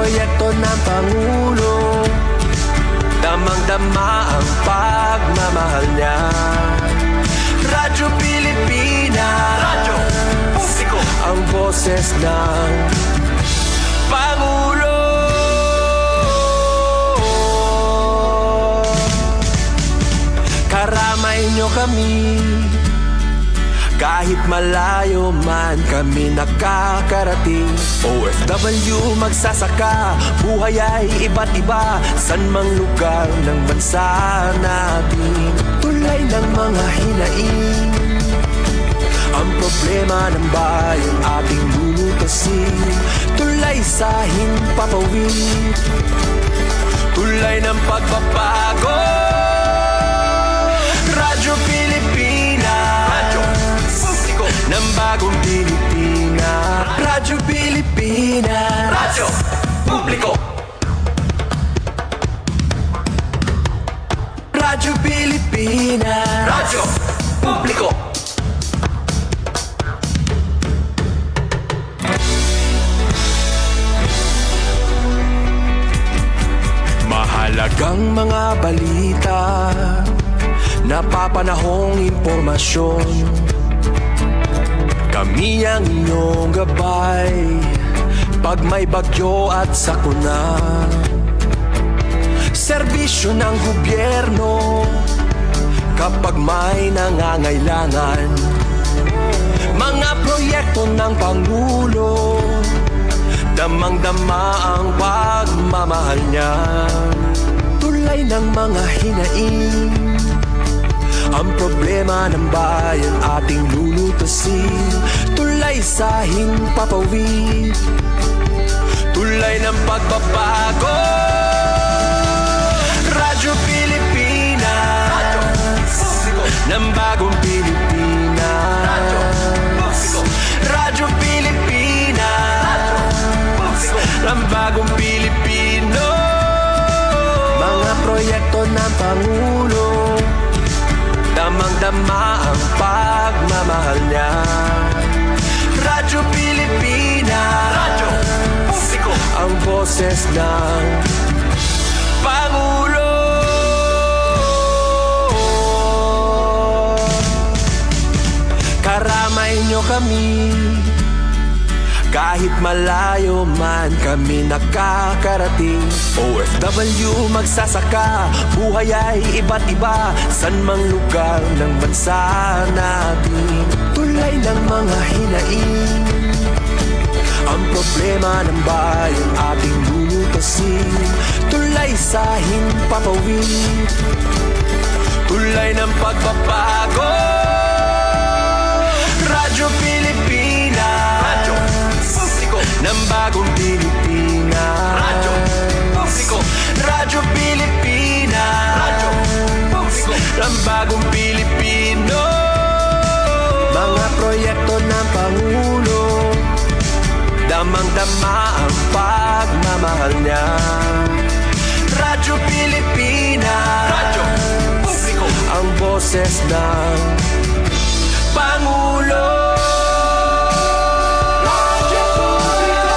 proyekto ng Pangulo, damang-dama ang pagmamahal niya. Radyo Pilipinas, radyo publiko, ang boses ng Pangulo. Karamay nyo kami, kahit malayo man kami nakakarating. OFW magsasaka, buhay ay iba't iba, san mang lugar ng bansa natin. Tulay ng mga hinaing, ang problema ng bayan ating lulutasin. Tulay sa himpapawid, tulay ng pagbabago. Radyo Pilipinas, radyo publiko ng bagong Pilipinas. Radyo Pilipinas, radyo publiko. Radyo Pilipinas, radyo publiko. Mahalagang mga balita, napapanahong impormasyon, kami ang inyong gabay pag may bagyo at sakuna. Serbisyo ng gobyerno kapag may nangangailangan. Mga proyekto ng Pangulo, damang-dama ang pagmamahal niya. Tulay ng mga hinaing, ang problema ng bayan ating lulutasin. Tulay sa himpapawid, tulay ng pagbabago. Radyo Pilipinas, radyo publiko ng bagong Pilipinas. Radyo publiko, Radyo Pilipinas, radyo publiko ng bagong Pilipino. Mga proyekto ng Pangulo, damang-dama ang pagmamahal niya. Radyo Pilipinas, radyo publiko, ang boses ng Pangulo. Karamay nyo kami, kahit malayo man kami nakakarating. OFW magsasaka, buhay ay iba't iba, san mang lugar ng bansa natin. Tulay ng mga hinaing, ang problema ng bayan ating lulutasin. Tulay sa himpapawid, tulay ng pagbabago. Radyo Pilipinas, radyo publiko ng bagong Pilipinas. Radyo publiko, Radyo Pilipinas, radyo publiko ng bagong Pilipino. Mga proyekto ng Pangulo, damang-dama ang pagmamahal niya. Radyo Pilipinas, radyo publiko, ang boses ng Pangulo. Radyo publiko,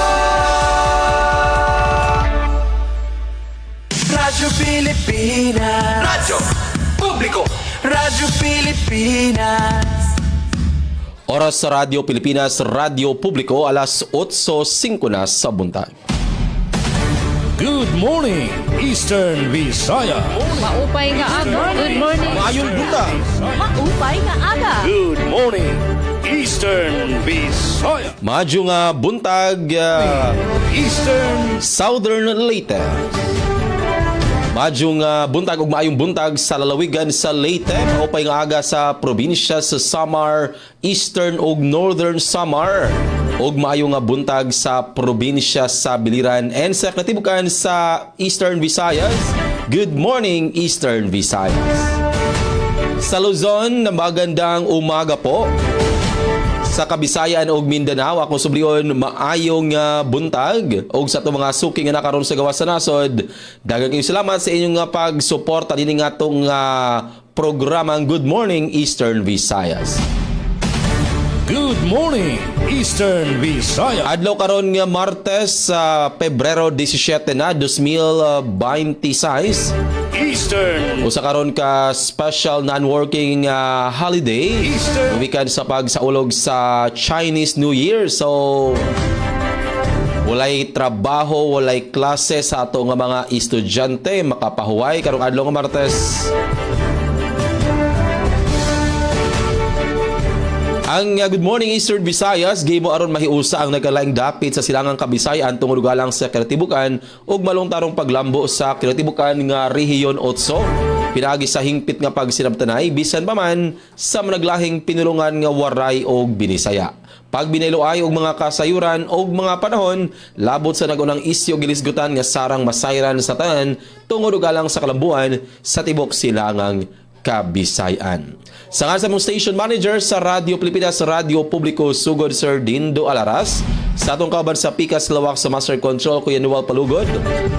Radyo Pilipinas, radyo publiko, Radyo Pilipinas. Oras sa Radyo Pilipinas, Radyo Publiko, alas 8:05 na sa buntag. Good morning, Eastern Visaya. Maupay nga aga. Good morning. Maayong buntag. Maupay nga aga. Good morning, Eastern Visaya. Madyo nga buntag, Eastern Southern Leyte. Madyo nga buntag ug maayong buntag sa lalawigan sa Leyte. Maupay nga aga sa probinsya sa Samar, Eastern ug Northern Samar. Ug maayo nga buntag sa probinsya sa Biliran and sa katibukan sa Eastern Visayas. Good morning, Eastern Visayas. Sa Luzon, magandang umaga po. Sa Kabisayan ug Mindanao, ako sublion maayong buntag ug sa atong mga suki nga nakaron sa gawas sa nasod. Daghang kayong salamat sa inyong pagsuporta dinhi nga atong programang Good Morning Eastern Visayas. Good morning, Eastern Visayas. Adlaw karon nga Martes sa Pebrero 17 na 2026. Eastern. Usa karon ka special non-working holiday. Easter. Umikan sa pagsaulog sa Chinese New Year. So walay trabaho, walay klase sa ato nga mga estudyante makapahuway karong adlaw nga Martes. Ang Good Morning Eastern Visayas, gimo aron mahiusa ang nagkalaing dapit sa silangang Kabisayan tungod galang sa Kiratibukan ug malungtarong paglambo sa Kiratibukan nga Rehiyon 8. Pinagi sa hingpit nga pagsinabtanay bisan pa man sa managlahing pinulungan nga waray og binisaya. Pagbinayloay og mga kasayuran og mga panahon, labot sa nagunang isyo gilisgutan nga sarang masayran sa tanan tungod galang sa kalambuan sa tibok silangang Kabisayan. Sa nga sa mong station manager sa Radyo Pilipinas, Radyo Publiko, Sugod Sir Dindo Alaras, sa atong kauban sa Pikas Lawak sa Master Control, Kuya Noel Palugod,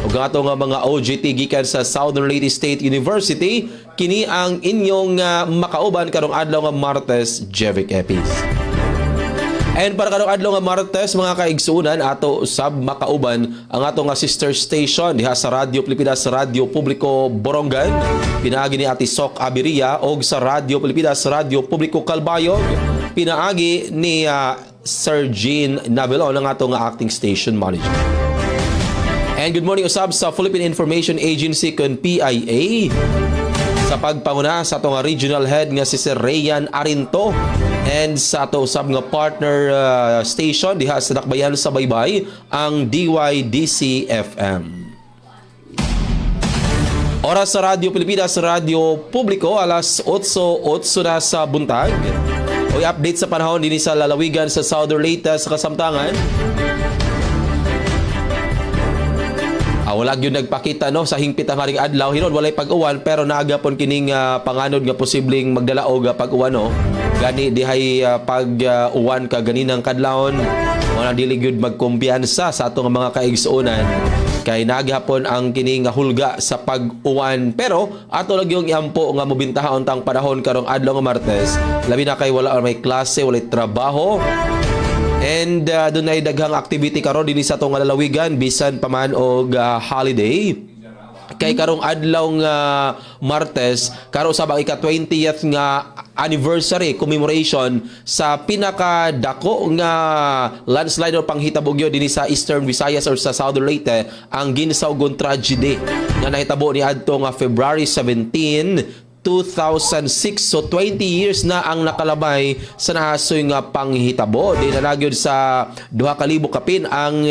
ug ang atong mga OJT gikan sa Southern Leyte State University, kini ang inyong makauban karong adlaw nga Martes, Jevic Epis. And para karong adlaw nga Martes, mga kaigsuunan, ato usab makauban ang ato nga sister station diha sa Radyo Pilipinas, Radyo Publiko Borongan, pinaagi ni Ate Sok Abiria, og sa Radyo Pilipinas, Radyo Publiko Calbayog, pinaagi ni Sir Jean Navilon, ang ato nga acting station manager. And good morning usab sa Philippine Information Agency kun PIA. Sa pagpanguna sa atong regional head nga si Sir Rayan Arinto and sa ato usab nga partner station diha sa Dakbayan sa Baybay ang DYDC FM. Oras sa Radyo Pilipinas, Radyo Publiko, alas 8:08 na sa buntag. Oy update sa panahon dinhi sa lalawigan sa Southern Leyte sa Kasamtangan. Wala gyud nagpakita no sa hingpit ang haring adlaw hinon walay pag-uwan pero naagapon kining panganod nga posibleng magdala og pag-uwan no. Gani dihay pag-uwan ka ganinang kadlawon wala dili gyud magkumpiyansa sa atong mga kaigsuonan kay naagapon ang kining hulga sa pag-uwan pero ato lang yung iampo nga mobintahon tang panahon karong adlaw nga Martes labi na kay wala may klase walay trabaho. And doon ay daghang activity karon dinhi sa atong lalawigan bisan pa man og holiday. Kay karong adlaw nga Martes, karo sa ika-20th nga anniversary commemoration sa pinakadako nga landslide o panghitabo dinhi sa Eastern Visayas or sa Southern Leyte, ang Ginsaugon tragedy nga nahitabo ni adto nga February 17, 2006. So 20 years na ang nakalabay sa nahasoy nga panghitabo. Di na nagyod sa 2,000 kapin ang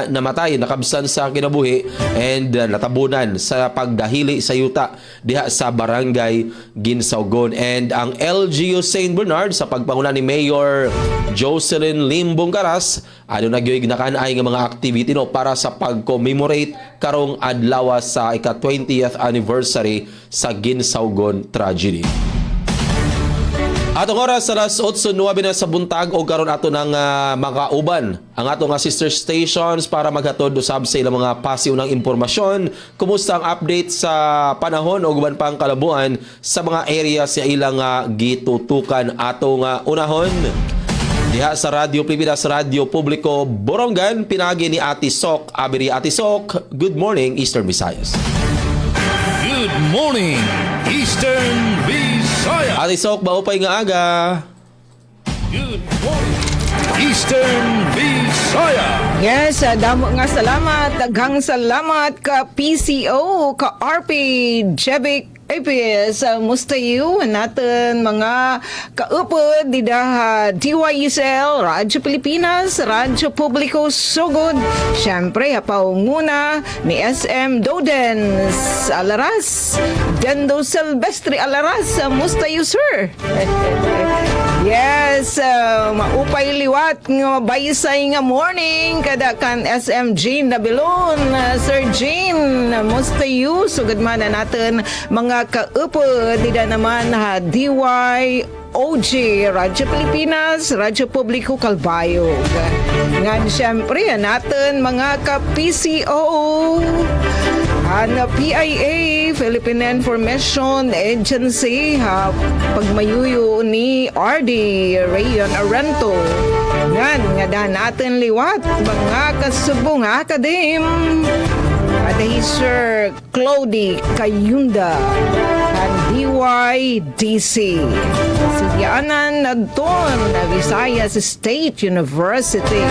namatay, nakabsan sa kinabuhi and natabunan sa pagdahili sa yuta diha sa barangay Ginsaugon. And ang LGU St. Bernard sa pagpanguna ni Mayor Jocelyn Limbong Caras, ano nagyoy nakanay nga mga activity no para sa pag-commemorate karong adlaw sa ika-20th anniversary sa Ginsaugon tragedy. Atong oras sa alas 8:09 na sa buntag o karon ato ng makauban ang ato nga sister stations para maghatod usab sa ilang mga pasiunang impormasyon. Kumusta ang update sa panahon o guban pang kalabuan sa mga area sa ilang gitutukan ato nga unahon. Diha sa Radyo Pilipinas, Radyo Publiko Borongan, pinagi ni Ate Sok Abiria. Ate Sok, good morning Eastern Visayas. Good morning, Eastern Visayas. Ate Sok, maupay nga aga. Good morning, Eastern Visayas. Yes, damo nga salamat. Daghang salamat ka PCO, ka RP, Jevic Epis, mustayo natin mga kaupod didaha DYSL, Radyo Pilipinas, Radyo Publiko Sugod. Siyempre, paunguna ni SM Dodens Alaras, Dendo Silvestre Alaras, mustayo sir. Yes, maupay liwat nga baysay nga morning kada kan SM Jean Nabilon. Sir Jean, mustayo sugod man na natin mga kaupod dida naman ha DYOG, Radyo Pilipinas, Radyo Publiko Calbayog. Ngan siyempre natin mga ka-PCO, PIA, Philippine Information Agency pagmayuyo ni RD Rayon Arento. Nga daan natin liwat mga kasubong akadim. Adahi Sir Claudie Kayunda and DYDC. Siyanan na doon na Visayas State University.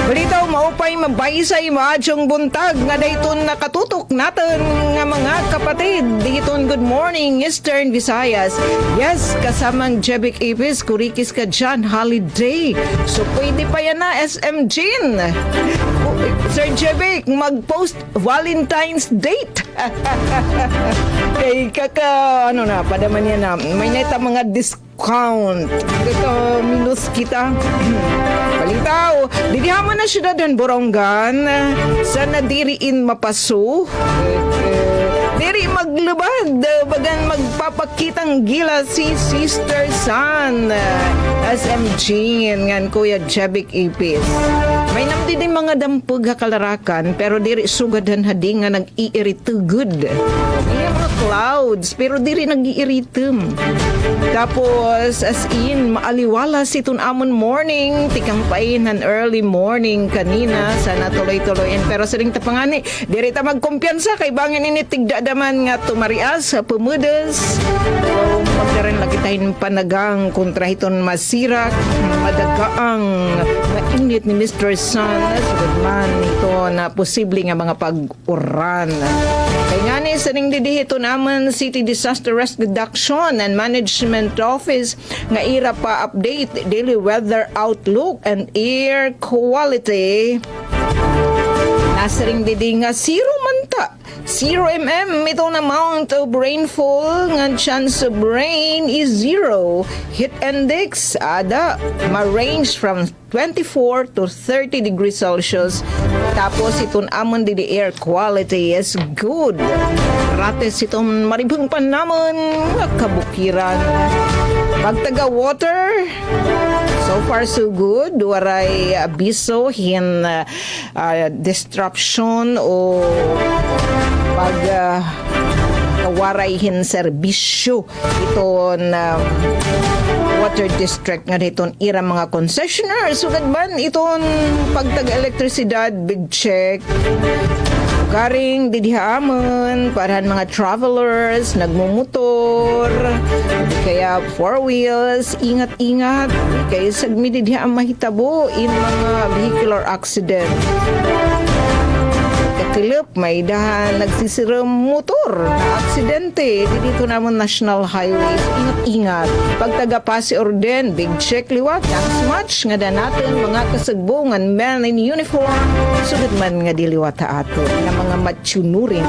Balitaw maupay mabaysay maadyong buntag nga dayton nakatutok natin nga mga kapatid. Diton good morning Eastern Visayas. Yes, kasamang Jebik Ipis, Kurikis ka dyan, holiday. So pwede pa yan na SM Jean. Sir Jebik, mag-post Valentine's date. Kay ano na, padaman yan na. May neta mga discount. Ito, minus kita. Balitaw, didihaman na syudad ng Borongan. Sana diriin mapaso. Diri maglubad. Bagan magpapakitang gila si Sister San. SMG. Ngan Kuya Jebik Ipis. May namdi din mga dampug kalarakan pero diri sugadan hadi nga nag-iiritugod. Iya mga clouds pero diri nag-iiritum. Tapos as in maaliwala si tunamon morning tikang pain an early morning kanina sana tuloy-tuloyin pero siring tapangani diri ta magkumpiyansa kay bangin ini tigdadaman nga tumarias sa pumudes. So magdaran lagi tayo panagang kontra hiton masirak madagaang mainit ni Mr. Sun sugod man ito na posible nga mga pag-uran. Kaya nga ni siring didihito naman City Disaster Risk Reduction and Management Office nga ira pa update daily weather outlook and air quality. Nasaring didi nga 0 man ta. 0 mm itong amount of rainfall nga chance of rain is 0. Heat index ada ma-range from 24 to 30 degrees Celsius. Tapos itong amon didi air quality is good. Rates itong maribong pa naman kabukiran. Pagtaga water, so far so good. Waray abiso hin disruption o pag waray hin serbisyo iton water district nga diton ira mga concessionaires sugad man iton pagtaga elektrisidad big check garing didihaamon parahan mga travelers nagmumotor kaya four wheels ingat-ingat kaya sagmi didihaam mahitabo in mga vehicular accident. Kakilip may dahan nagsisira motor na aksidente dito namon national highways ingat-ingat pagtaga Pasi Orden big check liwat thanks much nga da natin mga kasagbungan men in uniform sugad man nga diliwat ato na mga matsunurin.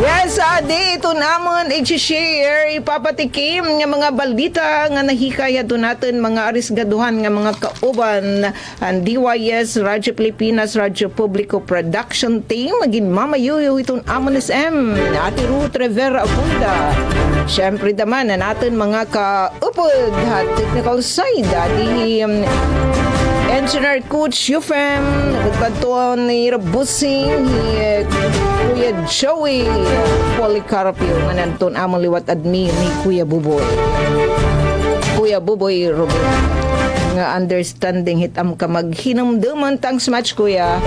Yes, ito namon i-share, ipapatikim nga mga balita nga nahikaya to natin mga arisgaduhan nga mga kauban ang DYS Radyo Pilipinas Radyo Publico Production Team maging mamayuyo itong amon SM Ate Ruth Rivera Abunda. Siyempre naman na natin mga kaupod at technical side di Engineer Coach Yufem, nagbantuan ni Rabusing, Kuya Joey Policarpio, nga nanton amang liwat admin ni Kuya Buboy. Kuya Buboy Robert, nga understanding hitam ka maghinumduman. Thanks much, Kuya.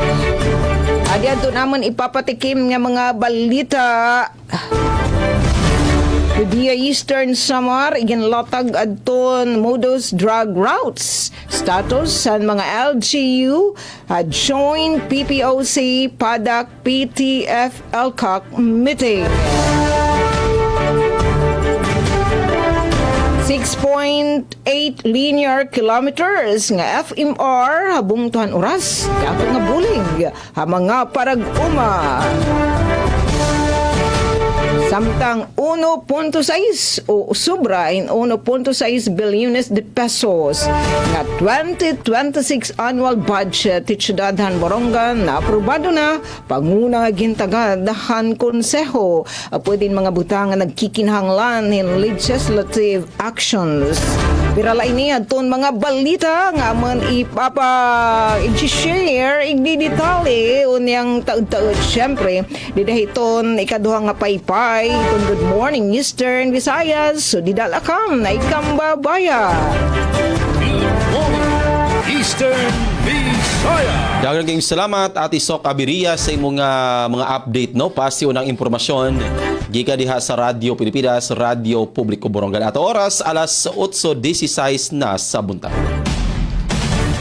Adiyan to naman ipapatikim nga mga balita. Dia Eastern Samar iginlatag adton modus drug routes status sa mga LGU join PPOC PADAC PTF LCAC meeting 6.8 linear kilometers nga FMR habung tuhan oras dapat nga bulig ha mga parag-uma. Samtang 1.6 o sobra in 1.6 bilyones de pesos nga 2026 annual budget ti Ciudadhan Borongan na aprobado na panguna gintagadahan konseho pwedeng mga butang nga nagkikinahanglan in legislative actions. Biralay niya ton mga balita nga man i-share igdidetali unyang taud-taud. Syempre, didahiton ikaduha nga paypay ton Good Morning Eastern Visayas. So didalakam na ikambabaya. Good morning, Eastern Visayas. Daghang kayong salamat Ate Sok Abiria sa imong mga update no pasiw ng impormasyon gikan diha sa Radyo Pilipinas, Radyo Publiko Borongan. Ato oras alas 8:16 na sa buntag.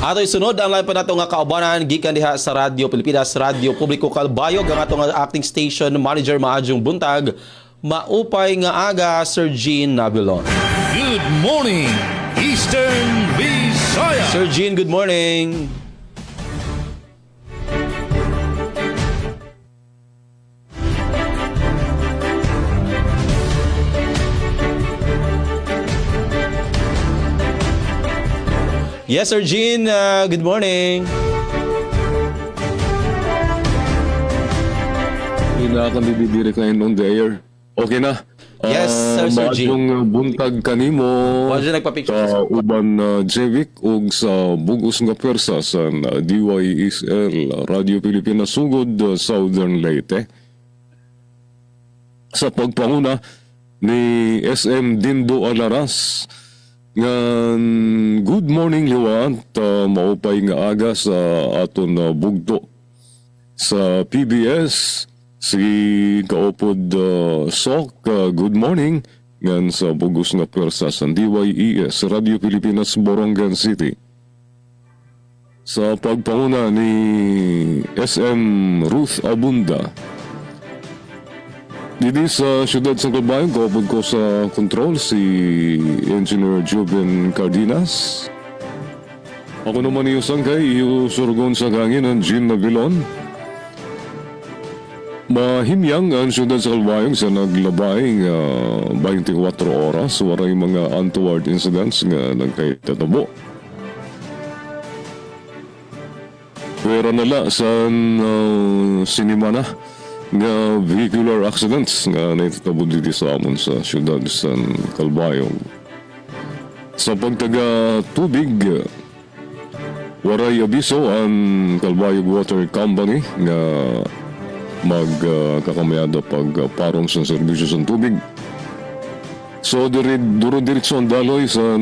Ato isunod ang live pa nato nga kaubanan gikan diha sa Radyo Pilipinas, Radyo Publiko Kalbayog ang ato nga acting station manager maadjong buntag maupay nga aga Sir Jean Nabilon. Good morning, Eastern Visayas. Sir Jean, good morning. Yes, Sir Jean. Good morning. Hindi na kami didirect ngayon on the air. Okay na? Yes, Sir G. Maadtong buntag kanimo Wala siya nagpa-picture. sa uban Jevik ug sa bugos nga persa sa DYSL Radio Pilipinas sugod Southern Leyte. Sa pagpanguna ni SM Dindo Alaras nga good morning liwat maupay nga aga sa aton bugto sa PBS si kaupod Sok good morning ngan sa bugos nga persa sa DYES Radio Pilipinas Borongan City. Sa pagpanguna ni SM Ruth Abunda dito sa siyudad sa Kalbayog, kaupod ko sa control si Engineer Juben Cardenas. Ako naman iyo sangkay, iyo surgon sa gangin ang Jean Nabilon. Mahimyang ang siyudad sa Kalbayog sa naglabayng 24 oras. Waray mga untoward incidents nga nagkaitatabo. Pwera nala sa sinima na nga vehicular accidents nga naitabo dito sa amon sa siyudad sa Kalbayog. Sa pagtaga tubig, waray abiso ang Kalbayog Water Company nga magkakamayada pagparong sa serbisyo sa tubig. So duro-diretso ang daloy sa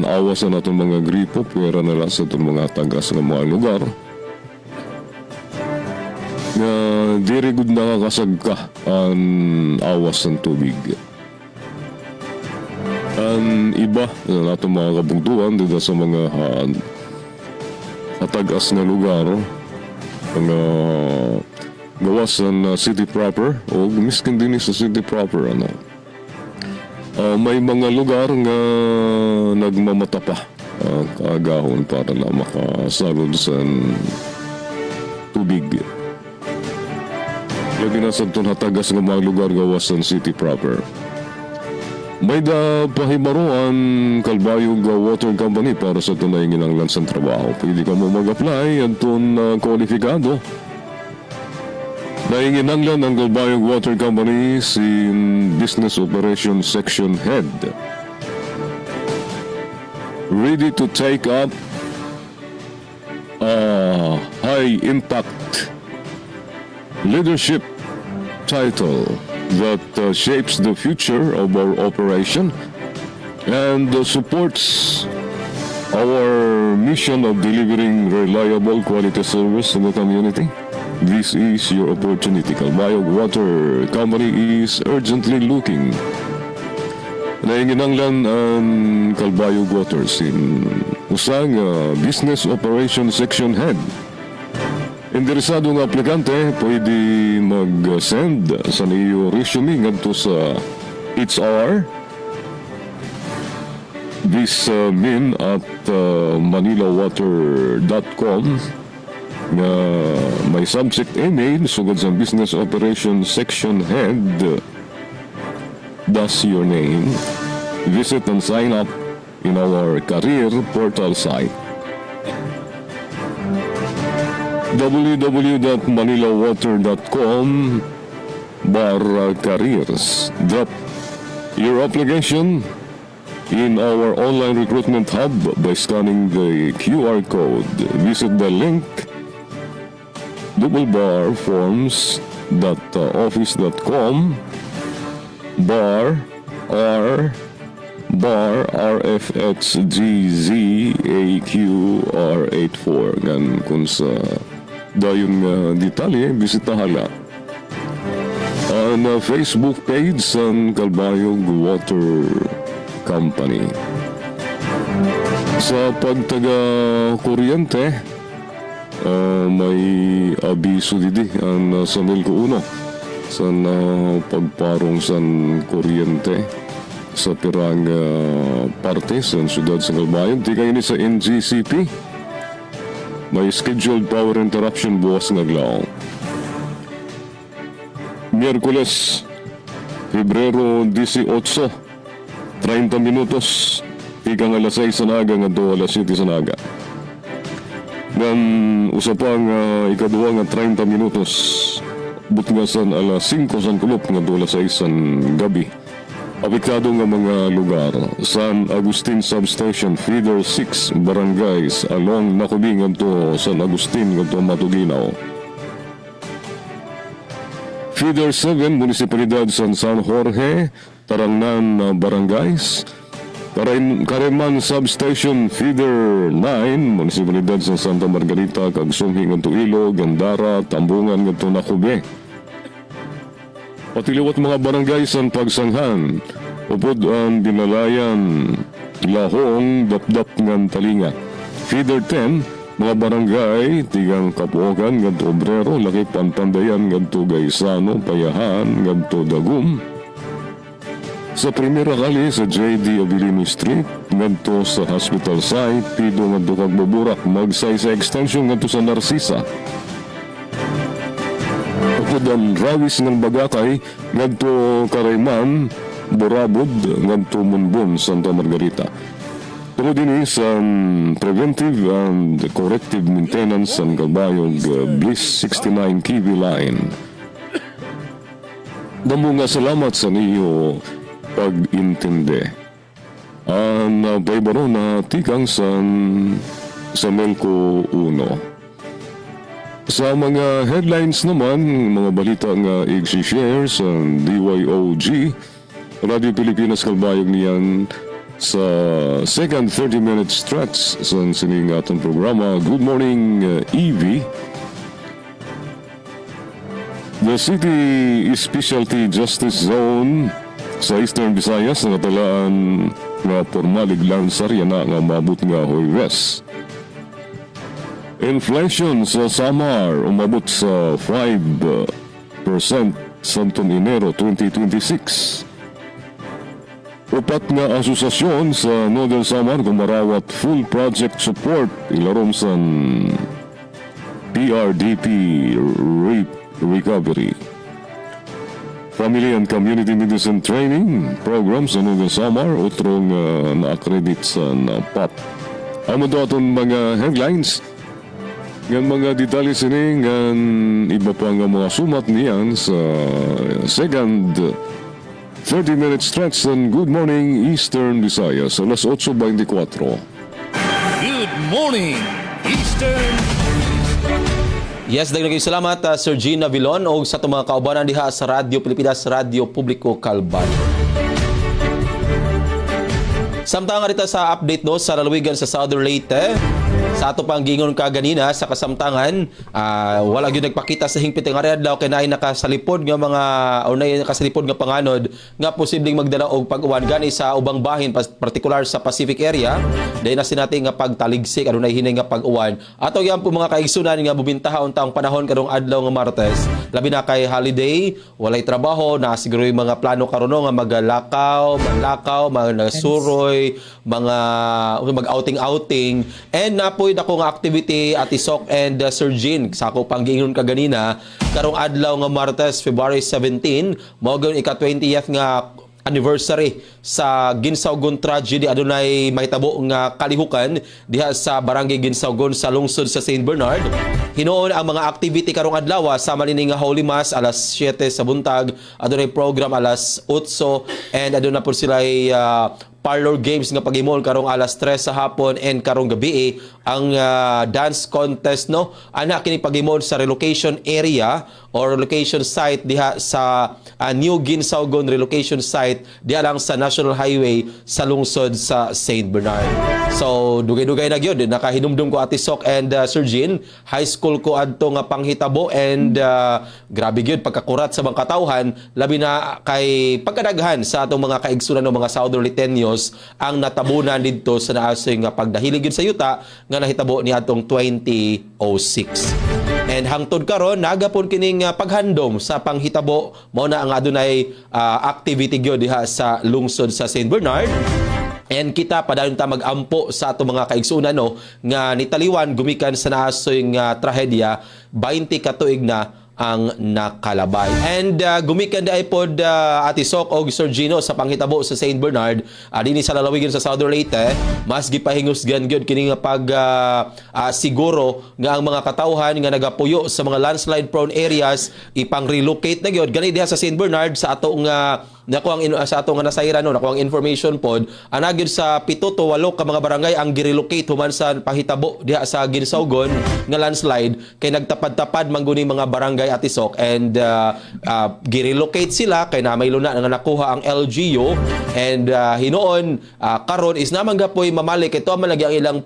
awas na natin mga gripo, pwera nila sa itong mga tagas ng mga lugar nga diri gud nakakasagka ang awas ng tubig. Ang iba na natong mga kabugtuan dito sa mga katagas na lugar, mga gawas ng city proper o miskin din sa city proper may mga lugar nga nagmamata pa kaagahon para na makasalod sa tubig. Labi na sa hatagas ng mga lugar gawas ng city proper. May da pahimaro ang Kalbayog Water Company para sa tunay nginanglan sa trabaho. Pwede ka mo mag-apply at kwalifikado. Nainginanglan ang Kalbayog Water Company si Business Operations Section Head. Ready to take up high impact leadership title that shapes the future of our operation and supports our mission of delivering reliable quality service to the community. This is your opportunity. Kalbayog Water Company is urgently looking. Nainginanglan ang Kalbayog Waters in usang Business Operations Section Head. Interesado ng aplikante pwede mag-send sa niyo resume ngadto sa HR at manilawater.com nga may subject email sugod sa Business Operations Section Head thus your name. Visit and sign up in our career portal site www.manilawater.com/careers. Drop your application in our online recruitment hub by scanning the QR code. Visit the link doublebarforms.office.com bar RFXGZAQR84 gan kung sa dayon nga detalye bisita hala ang Facebook page ng Calbayog Water Company. Sa pagtaga kuryente, may abiso didi ang sa Melco 1 sa pagparong sa kuryente sa pirang parte sa siyudad sa Calbayog. Di kayo ni sa NGCP, may scheduled power interruption bukas ng adlaw. Miyerkules, Pebrero 18, 30 minutos, hinggang alas 6 sa naga nga do alas 7 sa naga. Dan usapang ikaduwa nga 30 minutos, butngasan alas 5 sa kulop nga do alas 6 sa gabi. Apektado nga mga lugar, San Agustin Substation, Feeder 6, Barangays, along Nakubing ngadto San Agustin ngadto Matuginaw. Feeder 7, Munisipalidad San Jorge, Tarangnan, Barangays. Kareman Substation, Feeder 9, Munisipalidad San Santa Margarita, Kagsumhi ngadto Ilo, Gandara, Tambungan ngadto Nakube. Patiliwat mga barangay San Pagsanghan, upod ang Binalayan, Lahong, Dapdap ngan Talinga. Feeder 10, mga barangay, Tigang Kapuokan, ngadto Obrero, Laki Pantandayan, ngadto Gaisano, Payahan, ngadto Dagum. Sa primera kali sa J.D. Abilino Street, ngadto sa hospital site, Pido ngadto Kagbaburak, Magsay sa extension ngadto sa Narcisa. Dan rawis ng Bagakay ngadto Karayman, Borabod ngadto Munbon, Santa Margarita. Tungod din sa preventive and corrective maintenance ng Calbayog Bliss 69 kV line. Damo nga salamat sa niyo pag-intindi. Ang paibaro na tikang sa Melco 1. Sa mga headlines naman, mga balita nga i-share sa DYOG, Radio Pilipinas Calbayog niyan sa second 30-minute stretch sa sining atong programa. Good morning, EV. The City Specialty Justice Zone sa Eastern Visayas na natalaan nga pormalig lansar yan na nga mabut nga Huwebes. Inflation sa Samar umabot sa 5% sa Enero 2026. Upat nga asosasyon sa Northern Samar gumarawat full project support ilarom sa PRDP Recovery. Family and Community Medicine Training Program sa Northern Samar utrong na-accredit sa PAP. Amo daw itong mga headlines ng mga detalye sining ng iba pa nga mga sumat niyan sa second 30-minute stretch ng Good Morning Eastern Visayas alas 8:24. Good morning, Eastern. Yes, dagdag kayo salamat Sir Gene Navilon o sa itong mga kaubanan diha sa Radio Pilipinas, Radio Publiko Calbayog. Samtang rito sa update no sa lalawigan sa Southern Leyte. Sa ato pang gingon kaganina sa kasamtangan, wala gyud nagpakita sa hingpit nga adlaw kay naay nakasalipod nga mga o naay nakasalipod nga panganod nga posibleng magdala og pag-uwan gani sa ubang bahin partikular sa Pacific area. Dahil na sinati nga pagtaligsik adunay hinay nga pag-uwan. Ato yan po mga kaigsunan nga bubintahon taong panahon karong adlaw nga Martes. Labi na kay holiday, walay trabaho, na siguro yung mga plano karon nga maglakaw, mga suroy, mga mag-outing and napoy ako nga activity at Isok and Sir Jean sa ako pang giingon kaganina karong adlaw nga Martes February 17 mao gyud ika-20th nga anniversary sa Ginsaugon tragedy adunay mahitabo nga kalihukan diha sa Barangay Ginsaugon sa lungsod sa St. Bernard. Hinuon ang mga activity karong adlaw sa malini nga Holy Mass alas 7 sa buntag, adunay program alas 8 and aduna po sila parlor games nga paghimol karong alas 3 sa hapon and karong gabi ang dance contest no. Ana kini paghimol sa relocation area or relocation site diha sa New Ginsaugon relocation site diha lang sa National Highway sa lungsod sa St. Bernard. So dugay-dugay na gyud nakahinumdum ko Ate Sok and Sir Jean, high school ko adto nga panghitabo and grabe gyud pagkakurat sa mga katawhan labi na kay pagkadaghan sa atong mga kaigsunan ng mga Southerlyteños ang natabunan didto sa naasoy nga pagdahili gyud sa yuta nga nahitabo ni atong 2006. And hangtod karon nagapon kining paghandom sa panghitabo mao na ang adunay activity gyud diha sa lungsod sa St. Bernard. And kita padayon ta mag-ampo sa ato mga kaigsunan no nga nitaliwan gumikan sa naasoy nga trahedya 20 ka tuig na ang nakalabay. And gumikan da pod Ate Sok og Sir Gino sa panghitabo sa St. Bernard dinhi sa lalawigan sa Southern Leyte mas gipahingusgan gyud kini nga pag siguro nga ang mga katawhan nga nagapuyo sa mga landslide prone areas ipang-relocate na gyud gani diha sa St. Bernard sa atong sa atong nasayran no nakuha ang information pod ana gyud sa 7 to 8 ka mga barangay ang girelocate human sa panghitabo diha sa Ginsaugon nga landslide kay nagtapad-tapad mangguni mga barangay Ate Sok and girelocate sila kay na may luna nga nakuha ang LGU and hinoon karon is naman gapoy mamalik ito man lagi ang ilang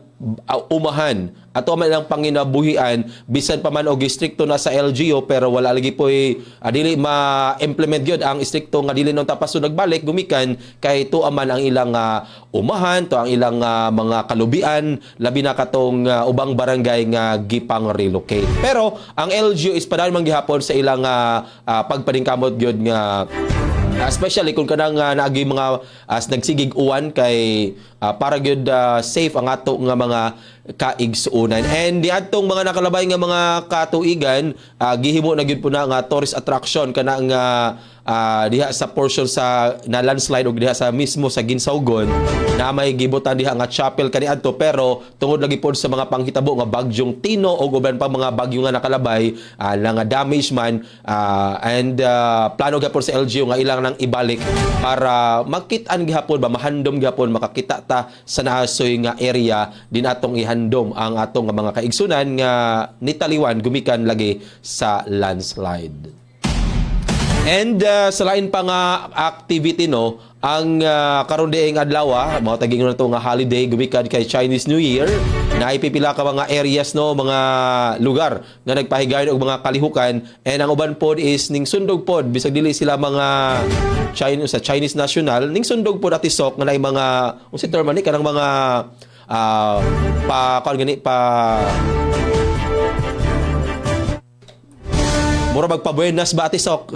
umahan ato man lang panginabuhian bisan pa man og istrikto na sa LGU pero wala lagi poy dili ma-implement gyud ang istrikto nga dili nang tapaso nagbalik gumikan kay tuwa man ang ilang umahan to ang ilang mga kalubian labi na katong ubang barangay nga gipang relocate pero ang LGU is padaan man gihapon sa ilang pagpaningkamot gyud nga especially kung kanang naagi mga nagsigig uwan kay para gyud safe ang ato nga mga kaigsuonan. And diadtong mga nakalabay nga mga katuigan gihimo na gyud po na nga tourist attraction kana nga diha sa portion sa na landslide og diha sa mismo sa Ginsaugon na may gibutan diha nga chapel kaniadto pero tungod lagi pod sa mga panghitabo nga bagyong Tino o uban pa mga bagyo nga nakalabay nga damage man and plano gyapon sa LGU nga ilang nang ibalik para makit-an gihapon ba mahandom gihapon makakita ta sa naasoy nga area din atong ihandom ang atong mga kaigsunan nga nitaliwan gumikan lagi sa landslide. And sa lain pa nga activity no, ang karon dieng adlaw mao taging na to nga holiday gumikan kay Chinese New Year na ipipila ka mga areas no, mga lugar nga nagpahigayon og mga kalihukan and ang uban pod is ning sundog pod bisag dili sila mga Chinese national ning sundog pod Ate Sok nga nay mga unsa term man ni kanang mga mura magpabuenas ba Ate Sok?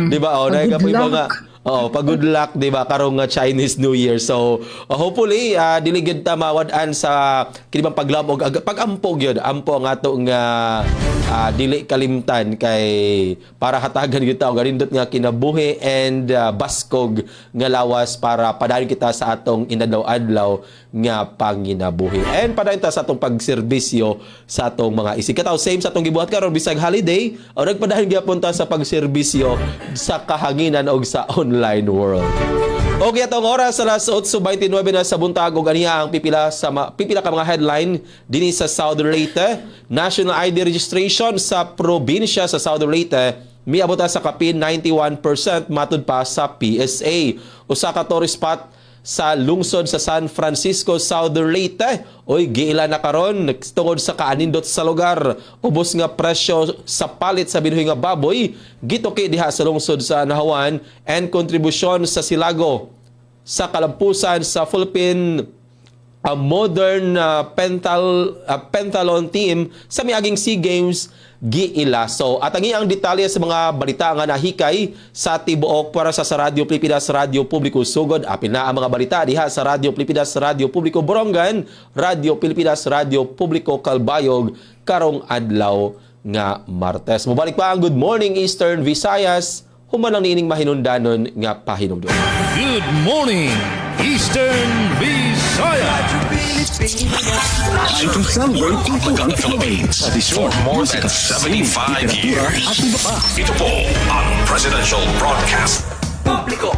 Di ba? Oh, nagapoy mga pa good luck, di ba? Karong Chinese New Year. So, hopefully dili gyud ta mawad-an sa kinibang paglamog pag-ampo gyud. Ampo ang ato nga dili kalimtan kay para hatagan gyud ta og garindot nga kinabuhi and baskog nga lawas para padayon kita sa atong inadlaw-adlaw nga panginabuhi. And padayon ta sa atong pagserbisyo sa atong mga isikataw same sa atong gibuhat karon bisag holiday o nagpadayon gyapon ta sa pagserbisyo sa kahanginan og sa online world. Okay, atong oras alas 8:29 na sa buntag ug aniya ang pipila ka mga headline dinhi sa Southern Leyte. National ID registration sa probinsya sa Southern Leyte miabot sa kapin 91% matud pa sa PSA. Usa ka tourist spot sa lungsod sa San Francisco, Southern Leyte. Oy, giila na karon tungod sa kaanindot sa lugar. Ubos nga presyo sa palit sa binuhi nga baboy gituki diha sa lungsod sa Nahawan and kontribusyon sa Silago sa kalampusan sa Philippine modern pentathlon team sa miaging SEA Games giila. So, atangi ang detalye sa mga balita nga nahikay sa tibuok para sa Radyo Pilipinas, Radyo Publiko Sugod. Apil na ang mga balita diha sa Radyo Pilipinas, Radyo Publiko Borongan, Radyo Pilipinas, Radyo Publiko Calbayog, karong adlaw nga Martes. Mubalik pa ang Good Morning Eastern Visayas, human lang niining mahinundanon nga pahinumdon. Good morning, Eastern Visayas. To celebrate ang Philippines for more than 75 years. Ito po ang Presidential Broadcast Publiko.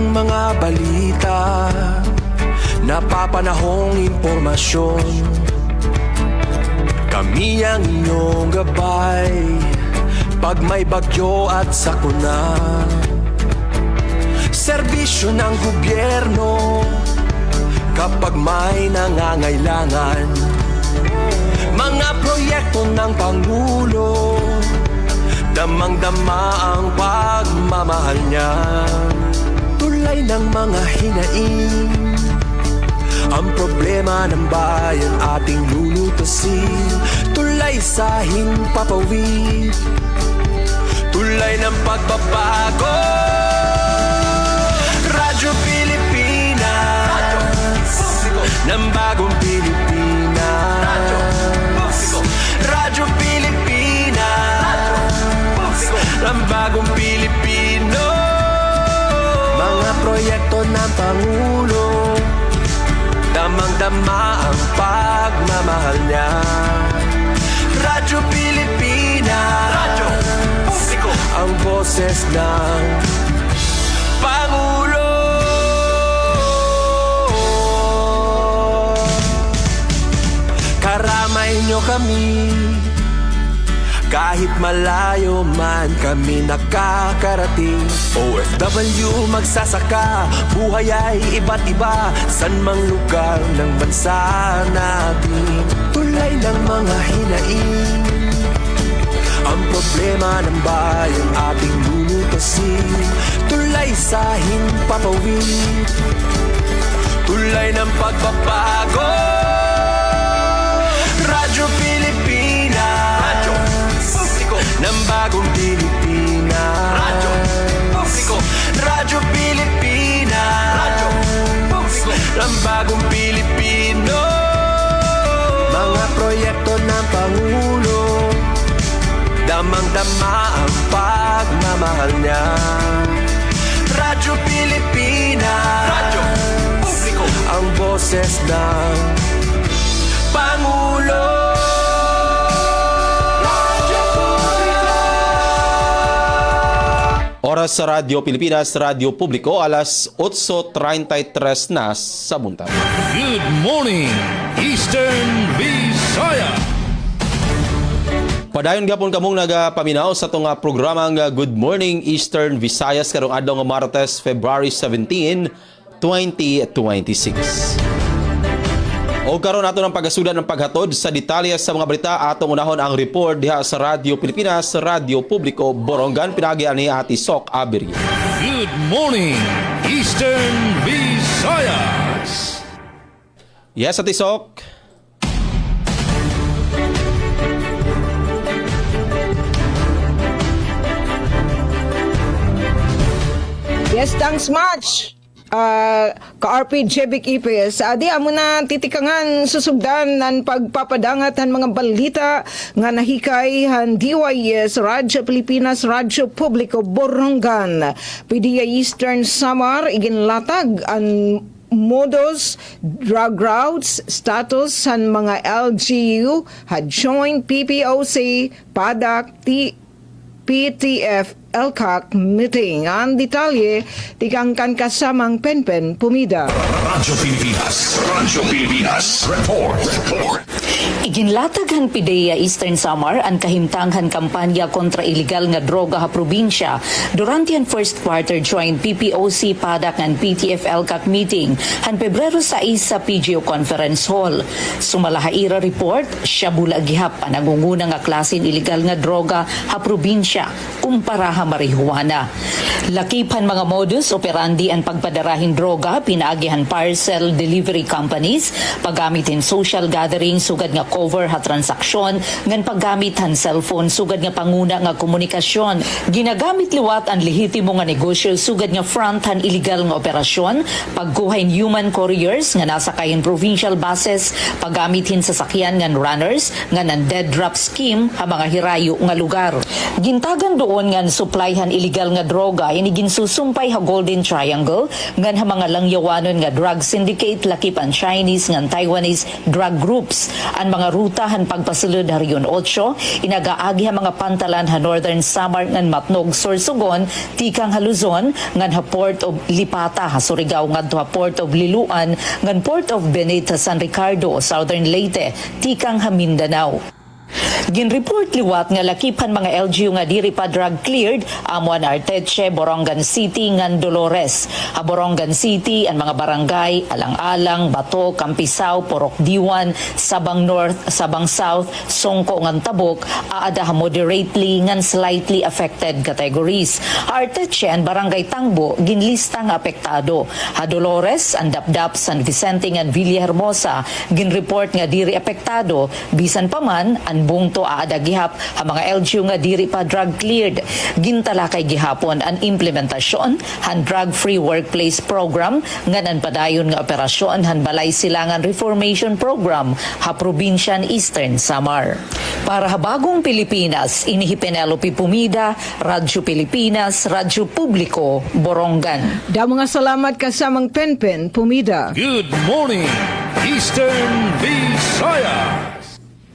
ang mga balita, napapanahong impormasyon. Kami ang inyong gabay pag may bagyo at sakuna. Serbisyo ng gobyerno kapag may nangangailangan. Mga proyekto ng Pangulo, damang-dama ang pagmamahal niya. Tulay ng mga hinaing, ang problema ng bayan ating lulutasin. Tulay sa himpapawid, tulay ng pagbabago. Radyo Pilipinas, ng bagong Pilipinas. Radyo Pilipinas, ng bagong Pilipino. Mga proyekto ng Pangulo, damang-dama ang pagmamahal niya. Radyo Pilipinas, Radyo Publiko, ang boses ng Pangulo. Karamay nyo kami, kahit malayo man kami nakakarating. OFW magsasaka, buhay ay iba't iba, san mang lugar ng bansa natin. Tulay ng mga hinaing, ang problema ng bayan ating lulutasin. Tulay sa himpapawid, tulay ng pagbabago. Radyo Pilipinas, Radyo Publiko, ng bagong Pilipinas. Radyo Publiko, Radyo Pilipinas, Radyo Publiko, ng bagong Pilipino. Mga proyekto ng Pangulo, damang-dama ang pagmamahal niya. Radyo Pilipinas, Radyo Publiko, ang boses ng Pangulo. Oras sa Radyo Pilipinas, Radyo Publiko, alas 8:33 na sa buntag. Good morning, Eastern Visaya. Padayon gapon kamong nagapaminaw sa itong programang Good Morning Eastern Visayas karong adlaw nga Martes, February 17, 2026. O karon nato ng pagasudan ng paghatod sa detalye sa mga balita. Atong unahon ang report diha sa Radyo Pilipinas, Radyo Publiko, Borongan, pinagian ni Ati Sok Aberio. Good morning, Eastern Visayas. Yes, Ati Sok. Yes, thanks much. Ka-RP Jebik Ipes, adi amo na titikangan susugdan ng pagpapadangat ng mga balita nga nahikay han DYS Radyo Pilipinas, Radyo Publiko, Borongan. PDA Eastern Samar iginlatag ang modus, drug routes, status san mga LGU had joined PPOC, PADAC, PTF, LCAC meeting. Ang detalye, tikangkan kasamang Penpen Pumida. Radyo Pilipinas, report. Iginlataghan PDEA Eastern Samar ang kahimtanghan kampanya kontra illegal nga droga ha probinsya durante ang first quarter joint PPOC, PADAC and PTF LCAC meeting han Pebrero 6 sa PGO Conference Hall. Sumalahaira report, siya bulagihap ang nangunguna nga klasen illegal nga droga ha probinsya kumpara ha marihuana. Lakipan mga modus operandi ang pagpadarahin droga, pinaagihan parcel delivery companies, paggamitin social gathering sugad nga cover ha transaksyon, ngan paggamit han cellphone sugad nga panguna nga komunikasyon. Ginagamit liwat ang lehitimo nga negosyo sugad nga front han illegal nga operasyon, pagkuhain human couriers nga nasa kayin provincial buses, paggamitin sa sakyan ngan runners, ngan ang dead drop scheme ha mga hirayo nga lugar. Gintagan doon ngan supplyhan illegal nga droga inigin susumpay ha Golden Triangle ngan ha mga langyawanon nga drug syndicate lakip ang Chinese ngan Taiwanese drug groups. Ang mga ruta han pagpasulod ha Region 8 inagaagi ha mga pantalan ha Northern Samar ngan Matnog Sorsogon tikang ha Luzon ngan ha Port of Lipata ha Surigao ngadto ha Port of Liloan ngan Port of Benita San Ricardo Southern Leyte tikang ha Mindanao. Ginreport liwat nga lakipan mga LGU nga diri pa drug cleared amuan Arteche, Borongan City ngan Dolores. Ha Borongan City ang mga barangay Alang-alang, Bato, Campisao, Porok Diwan, Sabang North, Sabang South, Songko ngan Tabok aada ha moderately ngan slightly affected categories. Arteche ang barangay Tangbo ginlista nga apektado. Ha Dolores ang Dapdap, San Vicente ngan Villahermosa ginreport nga diri apektado bisan pa man ang bungto aada gihap ha mga LGU nga diri pa drug cleared. Gintalakay gihapon ang implementasyon han drug-free workplace program ngan padayon nga operasyon han Balay Silangan Reformation Program ha probinsyan Eastern Samar. Para ha bagong Pilipinas, inihi Penelope Pumida, Radyo Pilipinas, Radyo Publiko, Borongan. Da mga salamat kasamang Penpen, Pumida. Good morning, Eastern Visayas.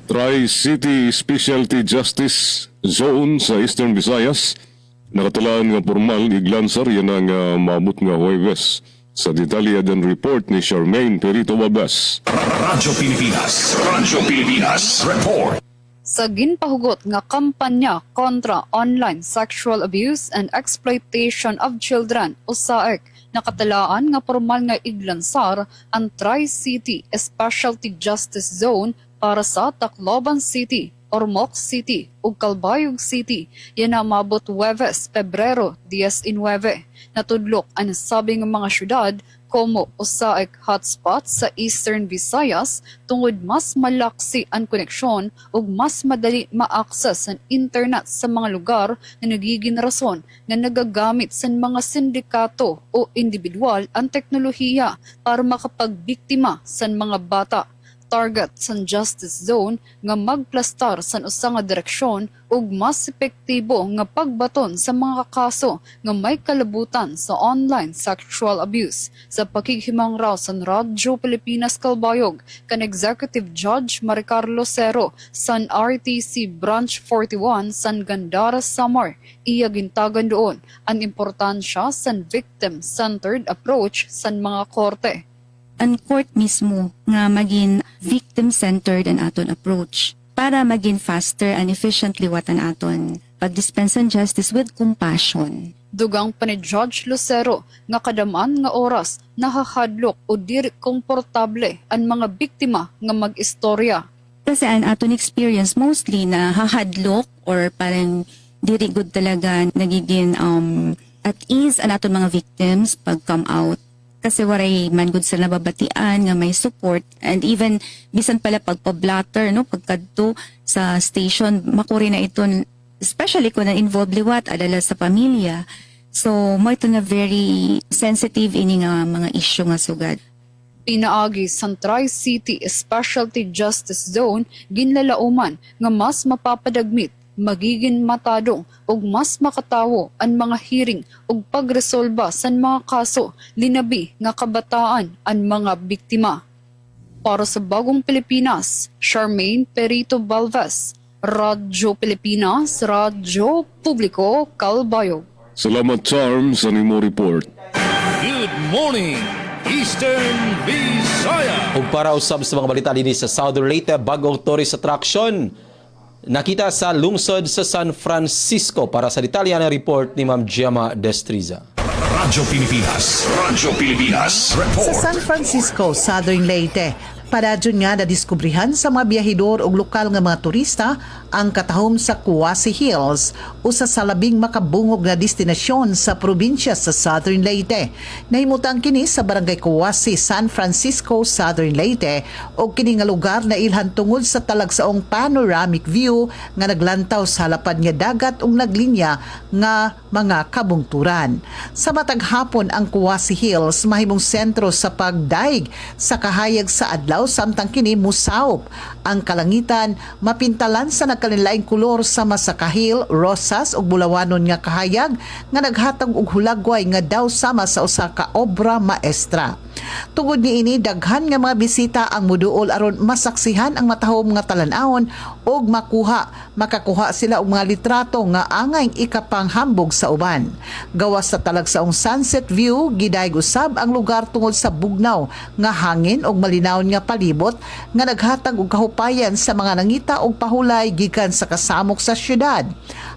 Tri-City Specialty Justice Zone sa Eastern Visayas nakatalaan nga formal iglansar yan ang maabot nga Huwebes. Sa detalye dan report ni Charmaine Perito Babas. Radyo Pilipinas Report. Sa ginpahugot nga kampanya kontra online sexual abuse and exploitation of children o SAEC, nakatalaan nga formal nga iglansar ang Tri-City Specialty Justice Zone para sa Tacloban City, Ormoc City ug Calbayog City. Yan na mabot Huwebes, Pebrero 19. Natudlok ang nasabing mga syudad como usaik hotspot sa Eastern Visayas tungod mas malaksi ang koneksyon ug mas madali ma-access ang internet sa mga lugar na nagiging rason na nagagamit sa mga sindikato o individual ang teknolohiya para makapagbiktima sa mga bata. Target san Justice Zone nga magplastar san usa nga direksyon ug mas epektibo nga pagbaton sa mga kaso nga may kalabutan sa online sexual abuse. Sa pakighimang raw san Radyo Pilipinas Calbayog kan Executive Judge Maricarlo Cero san RTC Branch 41 san Gandara Samar, iya gintagan doon ang importansya san victim-centered approach san mga korte. Ang court mismo nga maging victim-centered ang aton approach para maging faster and efficiently what ang aton pag-dispense ng justice with compassion. Dugang pa ni Judge Lucero nga kadaman nga oras nakahadlok o diri komportable ang mga biktima nga mag-istorya. Kasi ang aton experience mostly na hahadlok or parang diri good talaga nagiging at ease ang aton mga victims pag come out. Kasi waray man good sila nababatian nga may support and even bisan pala pagpa-blatter no pagkadto sa station makuri na ito especially kung na-involved liwat adala sa pamilya. So mo ito na very sensitive ini nga mga issue nga sugad. Pinaagi sa Tri-City Specialty Justice Zone ginlalauman nga mas mapapadagmit, magiging matadong ug mas makatawo ang mga hearing ug pagresolba sa mga kaso linabi nga kabataan ang mga biktima. Para sa Bagong Pilipinas, Charmaine Perito Balvas, Radyo Pilipinas, Radyo Publiko, Calbayog. Salamat Charm sa nimo report. Good morning, Eastern Visayas. Ug para usab sa mga balita dinhi sa Southern Leyte, bagong tourist attraction nakita sa lungsod sa San Francisco. Para sa detalye na report ni Ma'am Gemma Destriza. Radyo Pilipinas Report. Sa San Francisco, Southern Leyte, paradyon nga na diskubrihan sa mga biyahidor o lokal nga mga turista ang katahom sa Kuwasi Hills o sa salabing makabungog na destinasyon sa probinsya sa Southern Leyte. Nahimutang kini sa Barangay Kuwasi, San Francisco, Southern Leyte o kini nga lugar na ilhan tungod sa talagsaong panoramic view nga naglantaw sa halapan nga dagat ug naglinya nga mga kabungturan. Sa matag hapon ang Kuwasi Hills mahimong sentro sa pagdaig sa kahayag sa adlaw samtang kini musawop ang kalangitan mapintalan sa kanilaing kulor sama sa kahil, rosas ug bulawanon nga kahayag nga naghatag og hulagway nga daw sama sa usa ka obra maestra. Tungod niini daghan nga mga bisita ang muduol aron masaksihan ang matahom nga talan-awon og makakuha sila og mga litrato nga angay ikapanghambog sa uban. Gawas sa talagsaong sunset view, gidayeg usab ang lugar tungod sa bugnaw nga hangin og malinawon nga palibot nga naghatag og kahupayan sa mga nangita og pahulay gikan sa kasamok sa syudad.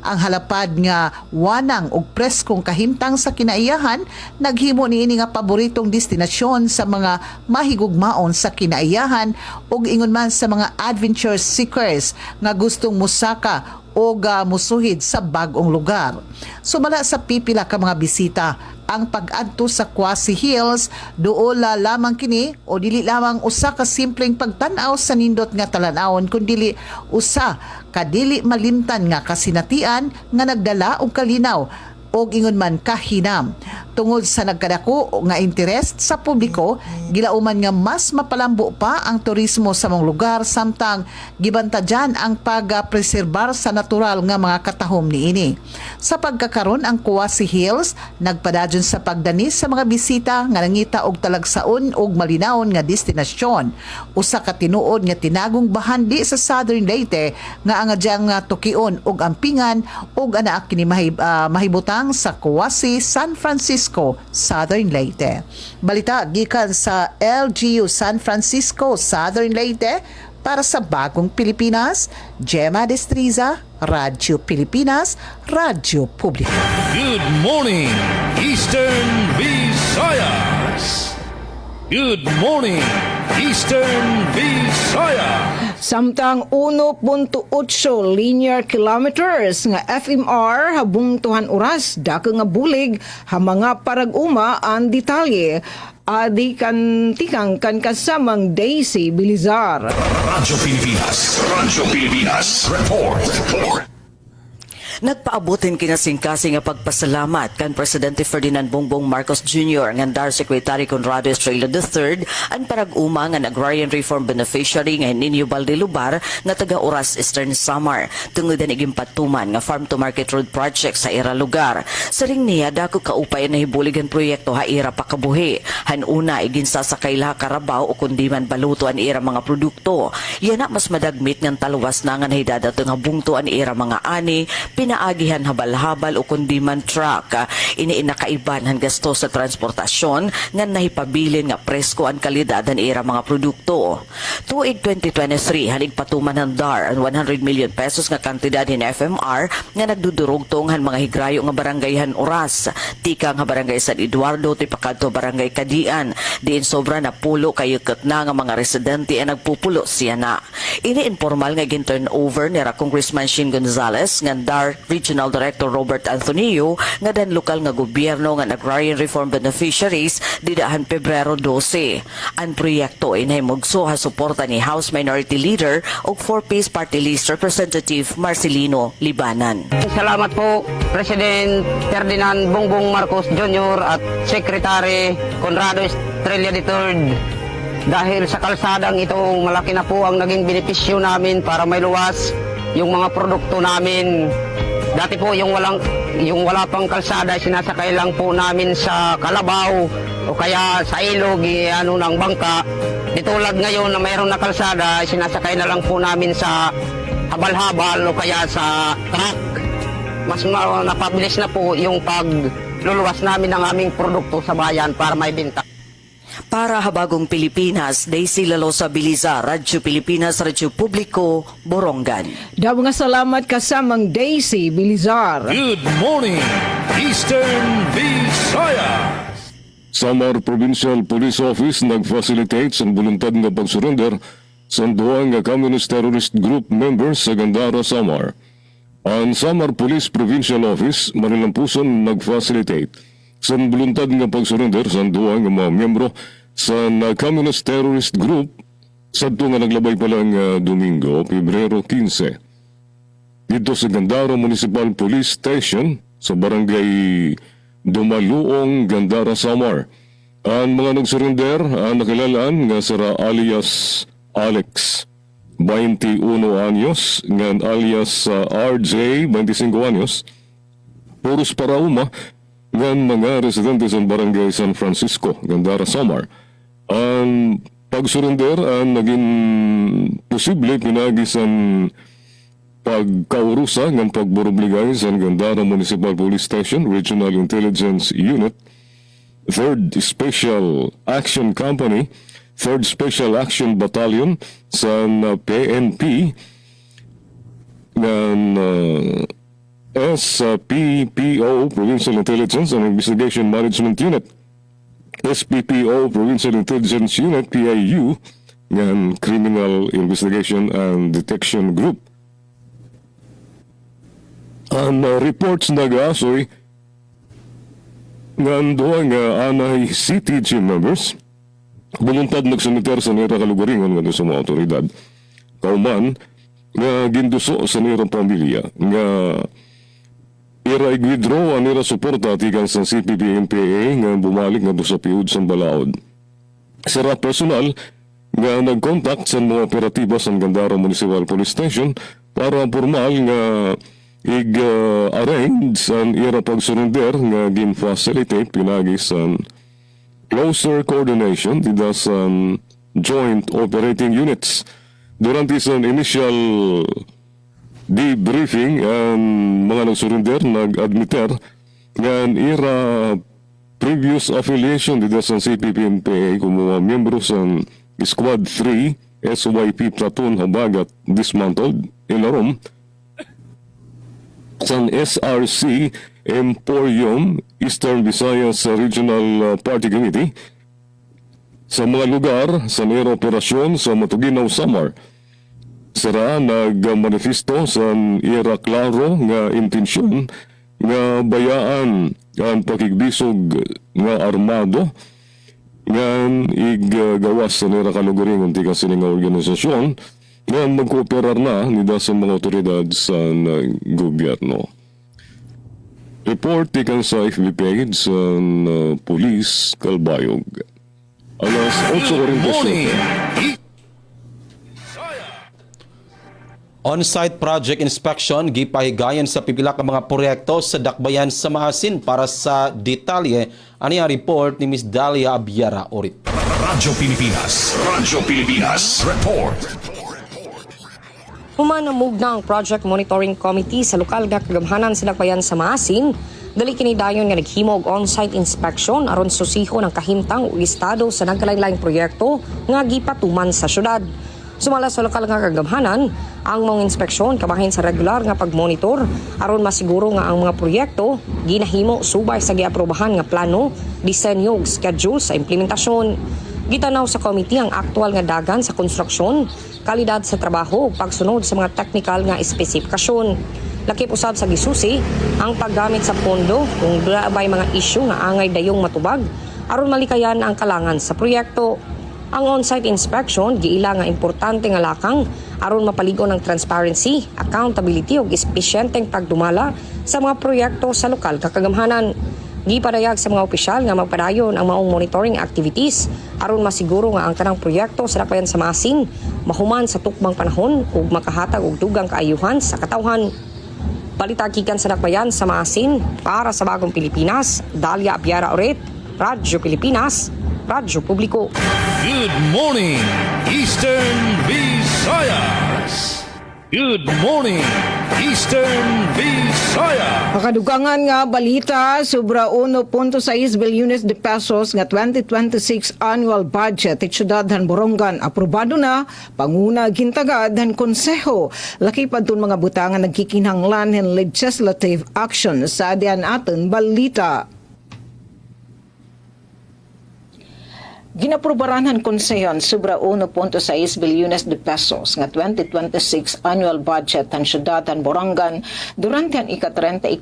Ang halapad nga wanang og preskong kahimtang sa kinaiyahan naghimo niini nga paboritong destinasyon sa mga mahigugmaon sa kinaiyahan ug ingon man sa mga adventure seekers nga gustong musaka o musuhid sa bag-ong lugar. Sumala sa pipila ka mga bisita, ang pag-adto sa Kwasi Hills duola lamang kini o dili lamang usa ka simpleng pagtan-aw sa nindot nga talan-awon kundi usa kadili malimtan nga kasinatian nga nagdala og kalinaw og ingon man kahinam. Tungod sa nagkadako nga interest sa publiko, gilauman nga mas mapalambo pa ang turismo sa mga lugar samtang gibantadyan ang pag-preserbar sa natural nga mga katahom niini. Sa pagkakaron ang Kwasi Hills nagpadadyon sa pagdanis sa mga bisita nga nangita og talagsaon og malinawon nga destinasyon. Usa ka tinuod nga tinagong bahandi sa Southern Leyte nga angadyang tukion og ampingan og anaa kini mahibutang sa Kwasi, San Francisco, Southern Leyte. Balita gikan sa LGU San Francisco, Southern Leyte para sa Bagong Pilipinas, Gemma Destriza, Radyo Pilipinas, Radyo Publika. Good morning, Eastern Visayas. Good morning, Eastern Visayas. Samtang 1.8 linear kilometers nga FMR habungtuhan oras dako nga bulig ha mga parag-uma ang detalye. Adi kan tikang kan kasamang Daisy Bilizar. Radyo Pilipinas, report. Nagpaabotin kinasing-kasing nga pagpasalamat kan Presidente Ferdinand Bongbong Marcos Jr. ng Dar Secretary Conrado Estrella III ang parag-uma nga agrarian reform beneficiary nga Ninyo Baldelubar nga taga-Oras Eastern Samar tungod na igimpatuman nga farm to market road project sa ira lugar. Saring niya dako kaupay na hibuligan proyekto ha ira pakabuhi. Hanuna iginsasakay laha karabaw o kundi man baluto an ira mga produkto. Yan na mas madagmit ng taluwas na nga nahidadato nga bungto an ira mga ani pinaagihan habal-habal o kundi man truck. Iniinakaiban ang gasto sa transportasyon nga nahipabilin nga presko ang kalidad ng ira mga produkto. Tuig 2023 halig patuman ng DAR ang 100 million pesos nga kantidad in FMR nga nagdudurugtong han mga higrayo nga barangayhan Oras. Tika nga barangay San Eduardo tipakadto barangay Kadian. Diin sobra na pulo kayukot na nga mga residente ang nagpupulo siya na. Ini-informal nga gin-turnover ni Congressman Shin Gonzales nga DAR Regional Director Robert Antonio nga dan lokal nga gobyerno nga agrarian reform beneficiaries didahan Pebrero 12. Ang proyekto inahimugso ha suporta ni House Minority Leader o 4-piece party list Representative Marcelino Libanan. Salamat po President Ferdinand Bongbong Marcos Jr. at Secretary Conrado Estrella III. Dahil sa kalsadang ito, malaki na po ang naging benepisyo namin para may luwas yung mga produkto namin. Dati po yung wala pang kalsada, sinasakay lang po namin sa kalabaw o kaya sa ilog ng bangka. Ditulad ngayon na mayroon na kalsada, sinasakay na lang po namin sa habal-habal o kaya sa truck. Mas napabilis na po yung pagluluwas namin ng aming produkto sa bayan para may benta. Para Habagong Pilipinas, Daisy Lalosa Bilizar, Radyo Pilipinas, Radyo Publiko, Borongan. Daw nga salamat kasamang Daisy Bilizar. Good morning, Eastern Visayas. Samar Provincial Police Office nag-facilitate sa voluntad nga pag-surrender sa duwang nga Communist Terrorist Group members sa Gandara, Samar. Ang Samar Police Provincial Office Manilampuson nag-facilitate sa voluntad nga pag-surrender sa duwang nga mga miyembro sa Communist Terrorist Group sa nga naglabay palang Domingo, Pebrero 15. Dito sa Gandara Municipal Police Station sa Barangay Dumaluong, Gandara, Samar. Ang mga nag-surrender nakilalaan nga sara alias Alex, 21 anyos, ngan alias RJ, 25 anyos, puros parauma, ngan mga residente sa barangay San Francisco, Gandara, Samar. Ang pagsurrender ang naging posible pinagisan pagkaurusa ng pagburubligay sa Gandara Municipal Police Station, Regional Intelligence Unit, 3rd Special Action Company, 3rd Special Action Battalion sa PNP ng SPPO, Provincial Intelligence and Investigation Management Unit, SPPO, Provincial Intelligence Unit, PIU, ng Criminal Investigation and Detection Group. Ang reports nag-aasoy nga nga anay CTG members buluntad nagsaniter sa nira kalugaringon nga sa mga otoridad. Kauman nga ginduso sa nira pamilya nga ira i-withdraw ang nira suporta tikan sa CPP-MPA nga bumalik nga sa piud sa balaod. Sira personal nga nag-contact sa mga operatiba sa Gandara Municipal Police Station para formal nga arrange ang ira pagsurrender nga gin-facilitate pinagi sa closer coordination dito sa joint operating units. Durante sa initial debriefing, ang mga nagsurrender nag-admiter nga ira previous affiliation dito sa CPP-MPA kung mga miyembro sa Squad 3 SYP Platoon Habagat dismantled ilarom sa SRC Emporium Eastern Visayas Regional Party Committee sa mga lugar sa nero operasyon sa Matuginaw, Samar. Sara nagmanifesto sa ira klaro nga intensyon nga bayaan ang pakigbisog nga armado nga iggawas sa nera kalugaringon tika sining organisasyon nga magkooperar na nida sa mga otoridad sa gobyerno. Report tikan sa FB page sa Police Calbayog. Alas 8:47. On-site project inspection gipahigayon sa pipila ka mga proyekto sa dakbayan sa Maasin para sa detalye ani ang report ni Ms. Dalia Abiara Orit. Radyo Pilipinas report. Humanamog na ang Project Monitoring Committee sa lokal nga kagamhanan sa dakbayan sa Maasin. Dali kini dayon nga naghimo og on-site inspection aron susiho ng kahimtang ug estado sa nagkalain-laing proyekto nga gipatuman sa syudad. Sumala sa lokal nga kagamhanan, ang mga inspeksyon kabahin sa regular nga pagmonitor aron masiguro nga ang mga proyekto ginahimo subay sa giaprobahan nga plano, disenyo ug schedule sa implementasyon. Gitanaw sa committee ang aktual nga dagan sa konstruksyon, kalidad sa trabaho ug pagsunod sa mga technical nga espesifikasyon. Lakip usab sa gisusi ang paggamit sa pondo kung doon mga isyu nga angay dayong matubag aron malikayan ang kalangan sa proyekto. Ang on-site inspection giila nga importante nga lakang aron mapaligon ang transparency, accountability ug espesyenteng pagdumala sa mga proyekto sa lokal nga kagamhanan. Gipadayag sa mga opisyal nga magpadayon ang maong monitoring activities aron masiguro nga ang tanang proyekto sa dakbayan sa Maasin mahuman sa tukmang panahon ug makahatag og dugang kaayuhan sa katawhan. Balita gikan sa dakbayan sa Maasin para sa Bagong Pilipinas, Dalia Abiara Oret, Radyo Pilipinas, Radyo Publiko. Good morning, Eastern Visayas. Good morning, Eastern Visayas. Makadugangan nga balita, sobra 1.6 bilyones de pesos nga 2026 annual budget at syudadhan Borongan aprobado na panguna gintagad han konseho. Laki pa dun mga butangan nagkikinhanglan ng legislative action sa adian aton balita. Ginaprobaranhan konseyon sobra 1.6 bilyones de pesos nga 2026 annual budget ang syudadhan Borongan durante ang ika-34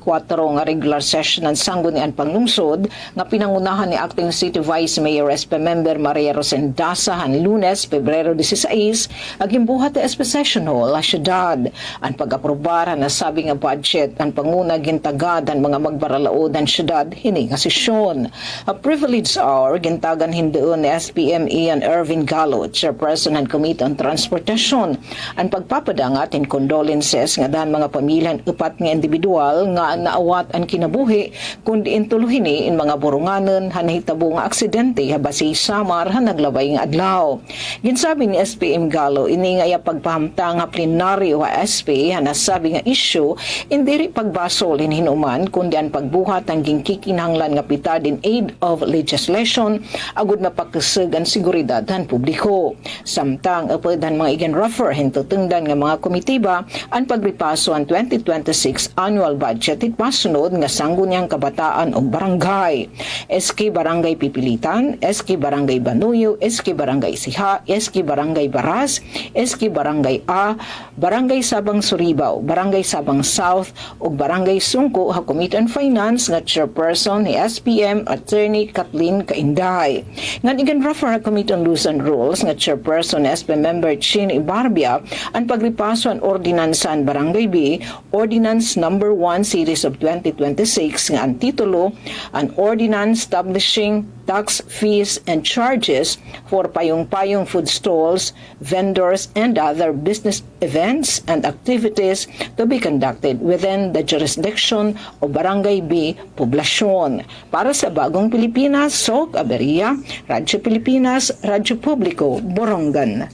nga regular session ng Sangguniang Panglungsod nga pinangunahan ni Acting City Vice Mayor SP Member Maria Rosendasa han Lunes, Pebrero 16 aging buhat sa SP Session Hall la syudad. Ang pag-aprobar na sabi nga budget ang panguna gintagad ang mga magbaralaod ang syudad hini nga sesyon. A privilege hour gintagan hindoon ni SPM Ian Irvin Gallo, Chairperson ng Committee on Transportation. Ang pagpapadangat in condolences nga dahan mga pamilya upat nga individual nga naawat ang kinabuhi kundi intuluhini in mga burunganan hanahitabo nga aksidente habasi Samar han naglabay nga adlaw. Ginsabi ni SPM Gallo ini nga pagpahamtang nga plenaryo nga SP hanasabi nga issue indiri pagbasol in hinuman kundi ang pagbuhat ang gingkikinahanglan nga pitad in aid of legislation agud mapakasag ang seguridad han publiko. Samtang apedan mga igan refer hintutungdan nga mga komitiba ang pagripaso ang 2026 annual budget it masunod nga sangguniang kabataan og barangay. SK Barangay Pipilitan, SK Barangay Banuyo, SK Barangay Siha, SK Barangay Baras, SK Barangay A, Barangay Sabang Suribao, Barangay Sabang South ug Barangay Sungko ha Committee on Finance nga chairperson ni SPM Attorney Kathleen Kainday. Ngan igan refer ha Committee on Rules and Rules nga chairperson ni SPM member Chin Ibarbia ang paglipaso ang ordinansan Barangay B, Ordinance number 1 series of 2026 nga ang titulo an ordinance establishing tax fees and charges for payong-payong food stalls, vendors, and other business events and activities to be conducted within the jurisdiction of Barangay B, Poblasyon. Para sa Bagong Pilipinas, Sok Aberia, Radyo Pilipinas, Radyo Publiko, Borongan.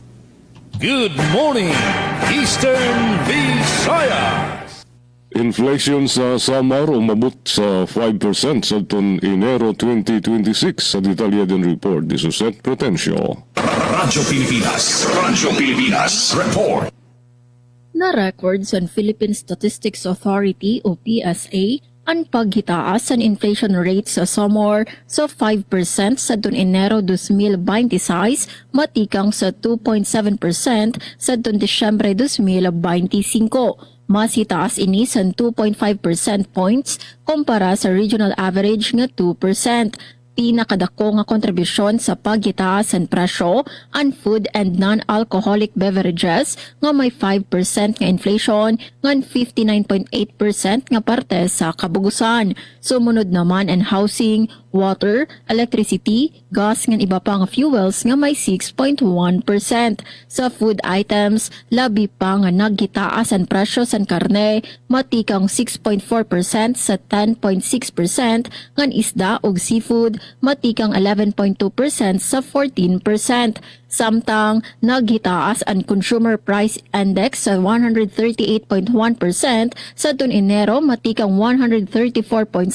Good morning, Eastern Visayas. Inflation sa Samar umabot sa 5% sa taon Enero 2026 sa detalyadan report ni Suset Protencio. Radyo Pilipinas report. Na-record sa Philippine Statistics Authority o PSA ang paghitaas sa inflation rate sa Samar sa 5% sa taon Enero 2026 matikang sa 2.7% sa taon Disyembre 2025. Mas itaas ini sa 2.5% points kumpara sa regional average nga 2%. Pinakadako nga kontribusyon sa paghitaas sa presyo ang food and non-alcoholic beverages nga may 5% nga inflation nga 59.8% nga parte sa kabugusan. Sumunod naman ang housing, water, electricity, gas nga iba pang fuels nga may 6.1%. Sa food items, labi pa nga naggitaas ang presyo sa karne, matikang 6.4% sa 10.6% nga isda ug seafood, matikang 11.2% sa 14%. Samtang naghitaas ang Consumer Price Index sa 138.1% sa taon Enero matikang 134.7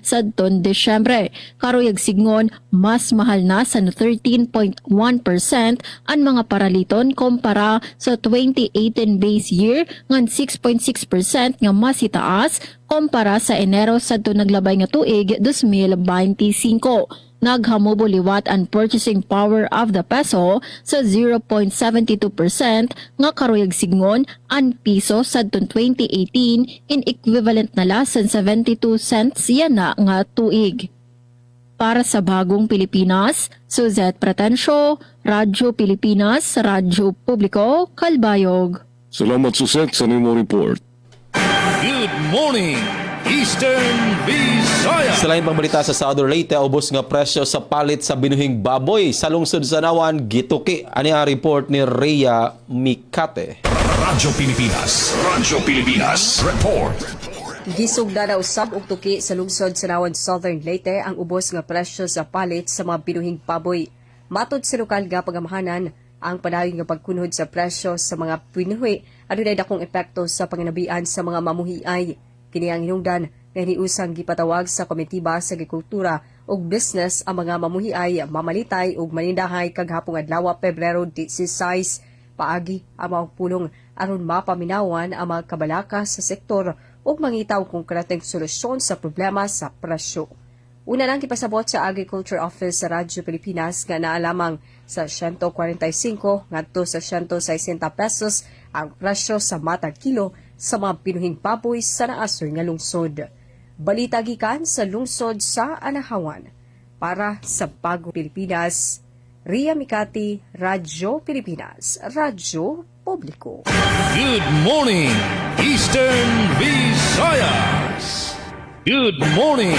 sa taon Disyembre. Karuyag signon mas mahal na sa 13.1% ang mga paraliton kumpara sa 2018 base year ngan 6.6% nga mas itaas kumpara sa Enero sa taon naglabay nga tuig 2025. Naghamubo liwat ang purchasing power of the peso sa 0.72% nga karuyag signon ang piso sa 2018 in equivalent na lasan 72 cents yan na nga tuig. Para sa Bagong Pilipinas, Suzette Pretencio, Radyo Pilipinas, Radyo Publiko, Kalbayog. Salamat Suset sa nimo report. Good morning, Eastern Visayas. Sa lain pang balita sa Southern Leyte, ubos nga presyo sa palit sa binuhing baboy sa lungsod sa Nawan, gituki. Ani ang report ni Rhea Mikate. Radyo Pilipinas report. Gisugda na usab og tuki sa lungsod sa Nawan, Southern Leyte ang ubos nga presyo sa palit sa mga binuhing baboy. Matod sa lokal nga pagamahanan, ang padayon nga pagkunhod sa presyo sa mga pinuhi adunay dakong epekto sa panginabian sa mga mamuhiay. Kini ang hinungdan nga hiniusang gipatawag sa Komitiba sa Agrikultura ug Business ang mga mamuhiay, mamalitay ug manindahay kaghapong adlaw Pebrero 16 paagi ang mga pulong aron mapaminawan ang mga kabalaka sa sektor ug mangitaw konkreteng solusyon sa problema sa presyo. Una nang ipasabot sa Agriculture Office sa Radyo Pilipinas nga naalamang sa 145 ngadto sa 160 pesos ang presyo sa matag kilo sa mga pinuhing baboy sa naasor nga lungsod. Balita gikan sa lungsod sa Anahawan. Para sa Bagong Pilipinas, Rhea Mikati, Radyo Pilipinas, Radyo Publiko. Good morning, Eastern Visayas. Good morning,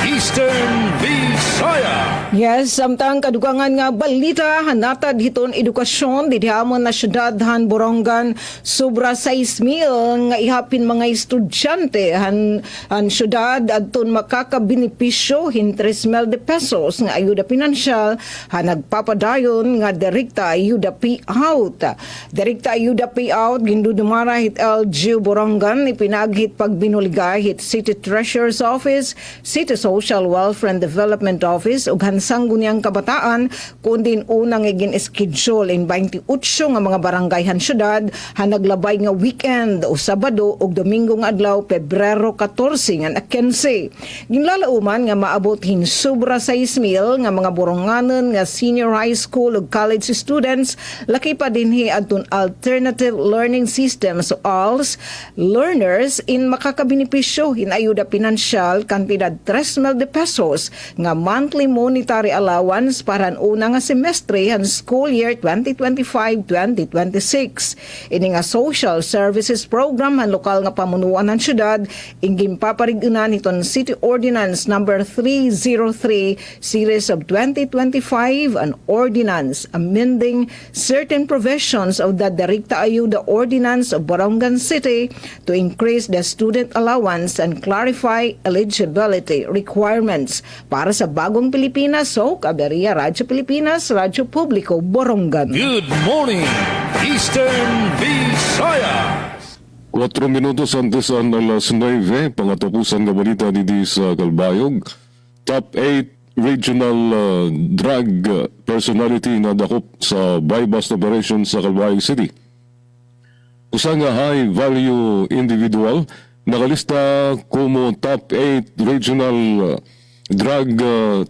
Eastern Visayas. Yes, samtang kadugangan nga balita hanatad hiton edukasyon didi hamon na syudad han Borongan sobra 6,000 nga ihapin mga estudyante han syudad adton makakabenepisyo hin 3,000 pesos nga ayuda pinansyal han nagpapadayon nga direkta ayuda payout. Direkta ayuda payout gindudumara hit LGU Borongan ipinaghit pagbinuligay hit City Treasurer's Office, City Social Welfare and Development Office ug hansang gunyang kabataan kundin unang igin schedule in 28 nga mga barangay han syudad han naglabay nga weekend o Sabado ug Domingo nga adlaw Pebrero 14 nga na 15. Ginlalauman nga maabot hin sobra 6,000 nga mga boronganon nga senior high school ug college students laki pa dinhi adtong alternative learning systems o ALS learners in makakabenepisyo hin ayuda pinansyal kantidad 3,000 pesos nga monthly monetary allowance para ang una nga semestre han school year 2025-2026. Ini nga social services program han lokal nga pamunuan ng syudad inggim paparigunan iton City Ordinance number 303 series of 2025 an ordinance amending certain provisions of the Direkta Ayuda Ordinance of Borongan City to increase the student allowance and clarify eligibility requirements para sa bagong Pilipinas. So, Kaberia, Radyo Pilipinas, Radyo Publiko, Borongan. Good morning, Eastern Visayas. 4 minutos antes ang alas 9, pangatapusan nga balita dito sa Kalbayog. Top 8 regional drug personality na dakop sa buy-bust operation sa Kalbayog City. Usa nga high-value individual nakalista como top 8 regional drug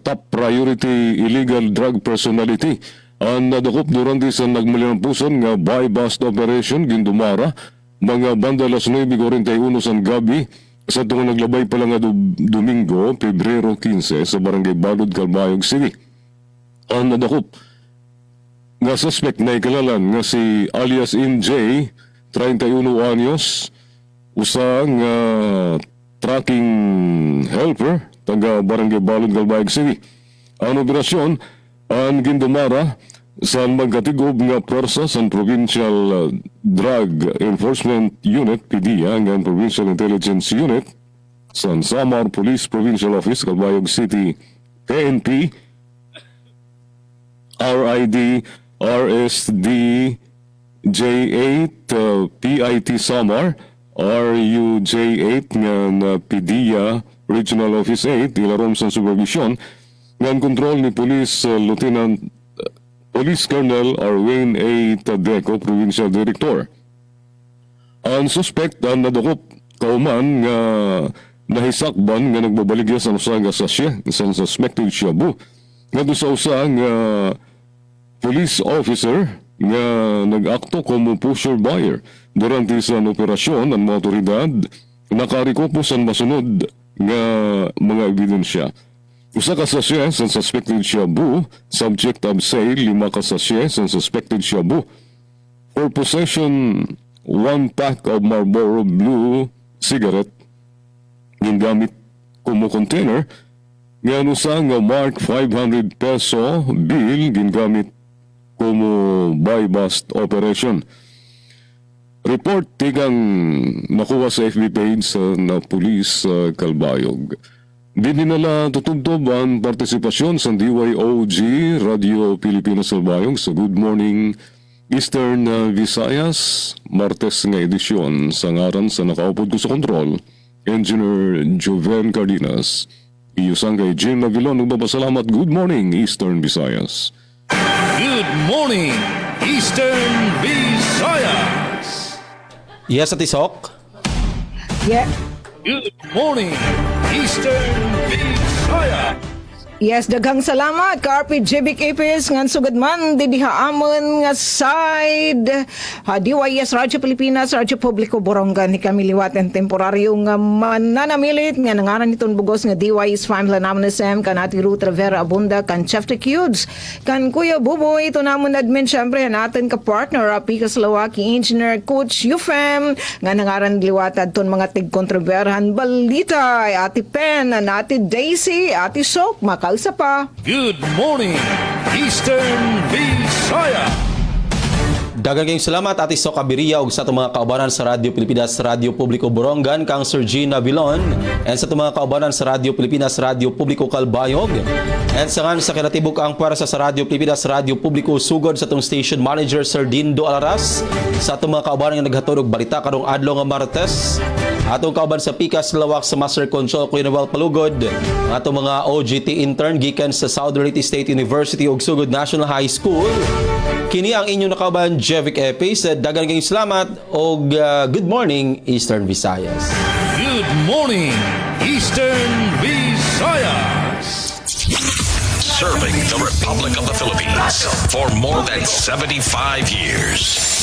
top priority illegal drug personality ang nadakop durante sa nagmalirampusan nga buy-bust operation gindumara mga banda alas 9:41 sa gabi sa tungo naglabay pa lang nga Domingo, Pebrero 15 sa Barangay Balud, Calbayog City. Ang nadakop nga suspect na ikalalan nga si alias MJ, 31 anyos, usang tracking helper taga Barangay Balud, Calbayog City. Ang operasyon ang gindumara sa magkatigob nga pwersa sa Provincial Drug Enforcement Unit, PDEA, nga Provincial Intelligence Unit, sa Samar Police Provincial Office, Calbayog City, PNP, RID, RSD, J8, PIT Samar, RUJ8, nga PDEA, Regional Office 8, ilarom sa supervision, nga kontrol ni Police Police Colonel Arwin A. Tadeco, Provincial Director. Ang suspect ang nadakop kauman nga nahisakban nga nagbabaligya sa usa nga sasya sa suspected shabu. Nga doon sa usa nga police officer nga nag-akto como pusher buyer. Durante sa operasyon, ang mga otoridad nakarikopo sa masunod nga mga ebidensya. Usa ka sachet sa suspected shabu, subject of sale 5 ka sachet sa suspected shabu. For possession, 1 pack of Marlboro Blue cigarette, gingamit como container, nga usa nga mark 500 peso bill, gingamit como buy-bust operation. Report tigang nakuha sa FB page na Police Calbayog. Dinala tutubtob ang partisipasyon sa DYOG Radio Pilipinas Calbayog sa Good Morning Eastern Visayas, Martes nga edisyon sa ngaran sa nakaupod ko sa kontrol, Engineer Joven Cardenas. Iyusang kay Jim Navilon, nagpapasalamat. Good morning, Eastern Visayas. Good morning, Eastern Visayas. Yes, at isok. Yeah. Good morning, Eastern Visayas. Yes, daghang salamat ka RPGB Ipis ngan sugad man didihaamon nga side DYS Radyo Pilipinas Radyo Publiko Borongan ni kami liwatan temporaryo nga mananamilit nga nangaran nitong bugos nga DYS Family Naman SM kan ati Ruth Rivera Abunda kan Chef the Cudes kan Kuya Buboy ito namon admin syempre natin ka partner Pika Slawaki Engineer Coach Ufem nga nangaran liwatan ton mga tig-kontroberhan balita ati Pen ati Daisy ati Sok makausap pa. Good morning, Eastern Visaya. Daghang kayong salamat Ate Sok Abiria ug sa itong mga kaubanan sa Radyo Pilipinas Radyo Publiko Borongan kang Sir Gina Vilon and sa itong mga kaubanan sa Radyo Pilipinas Radyo Publiko Calbayog and sa kinatibuk ang puwersa sa Radyo Pilipinas Radyo Publiko sugod sa itong station manager Sir Dindo Alaras sa itong mga kaubanan nga naghatod og balita karong adlaw nga Martes atong kauban sa Pikas Lawak sa Master Control Kuya Noel Palugod atong mga OJT intern gikan sa Southern Leyte State University ug sugod National High School. Kini ang inyong nakauban Jevic Epis. Daghang kayong salamat og good morning Eastern Visayas. Good morning, Eastern Visayas. Serving the Republic of the Philippines for more than 75 years.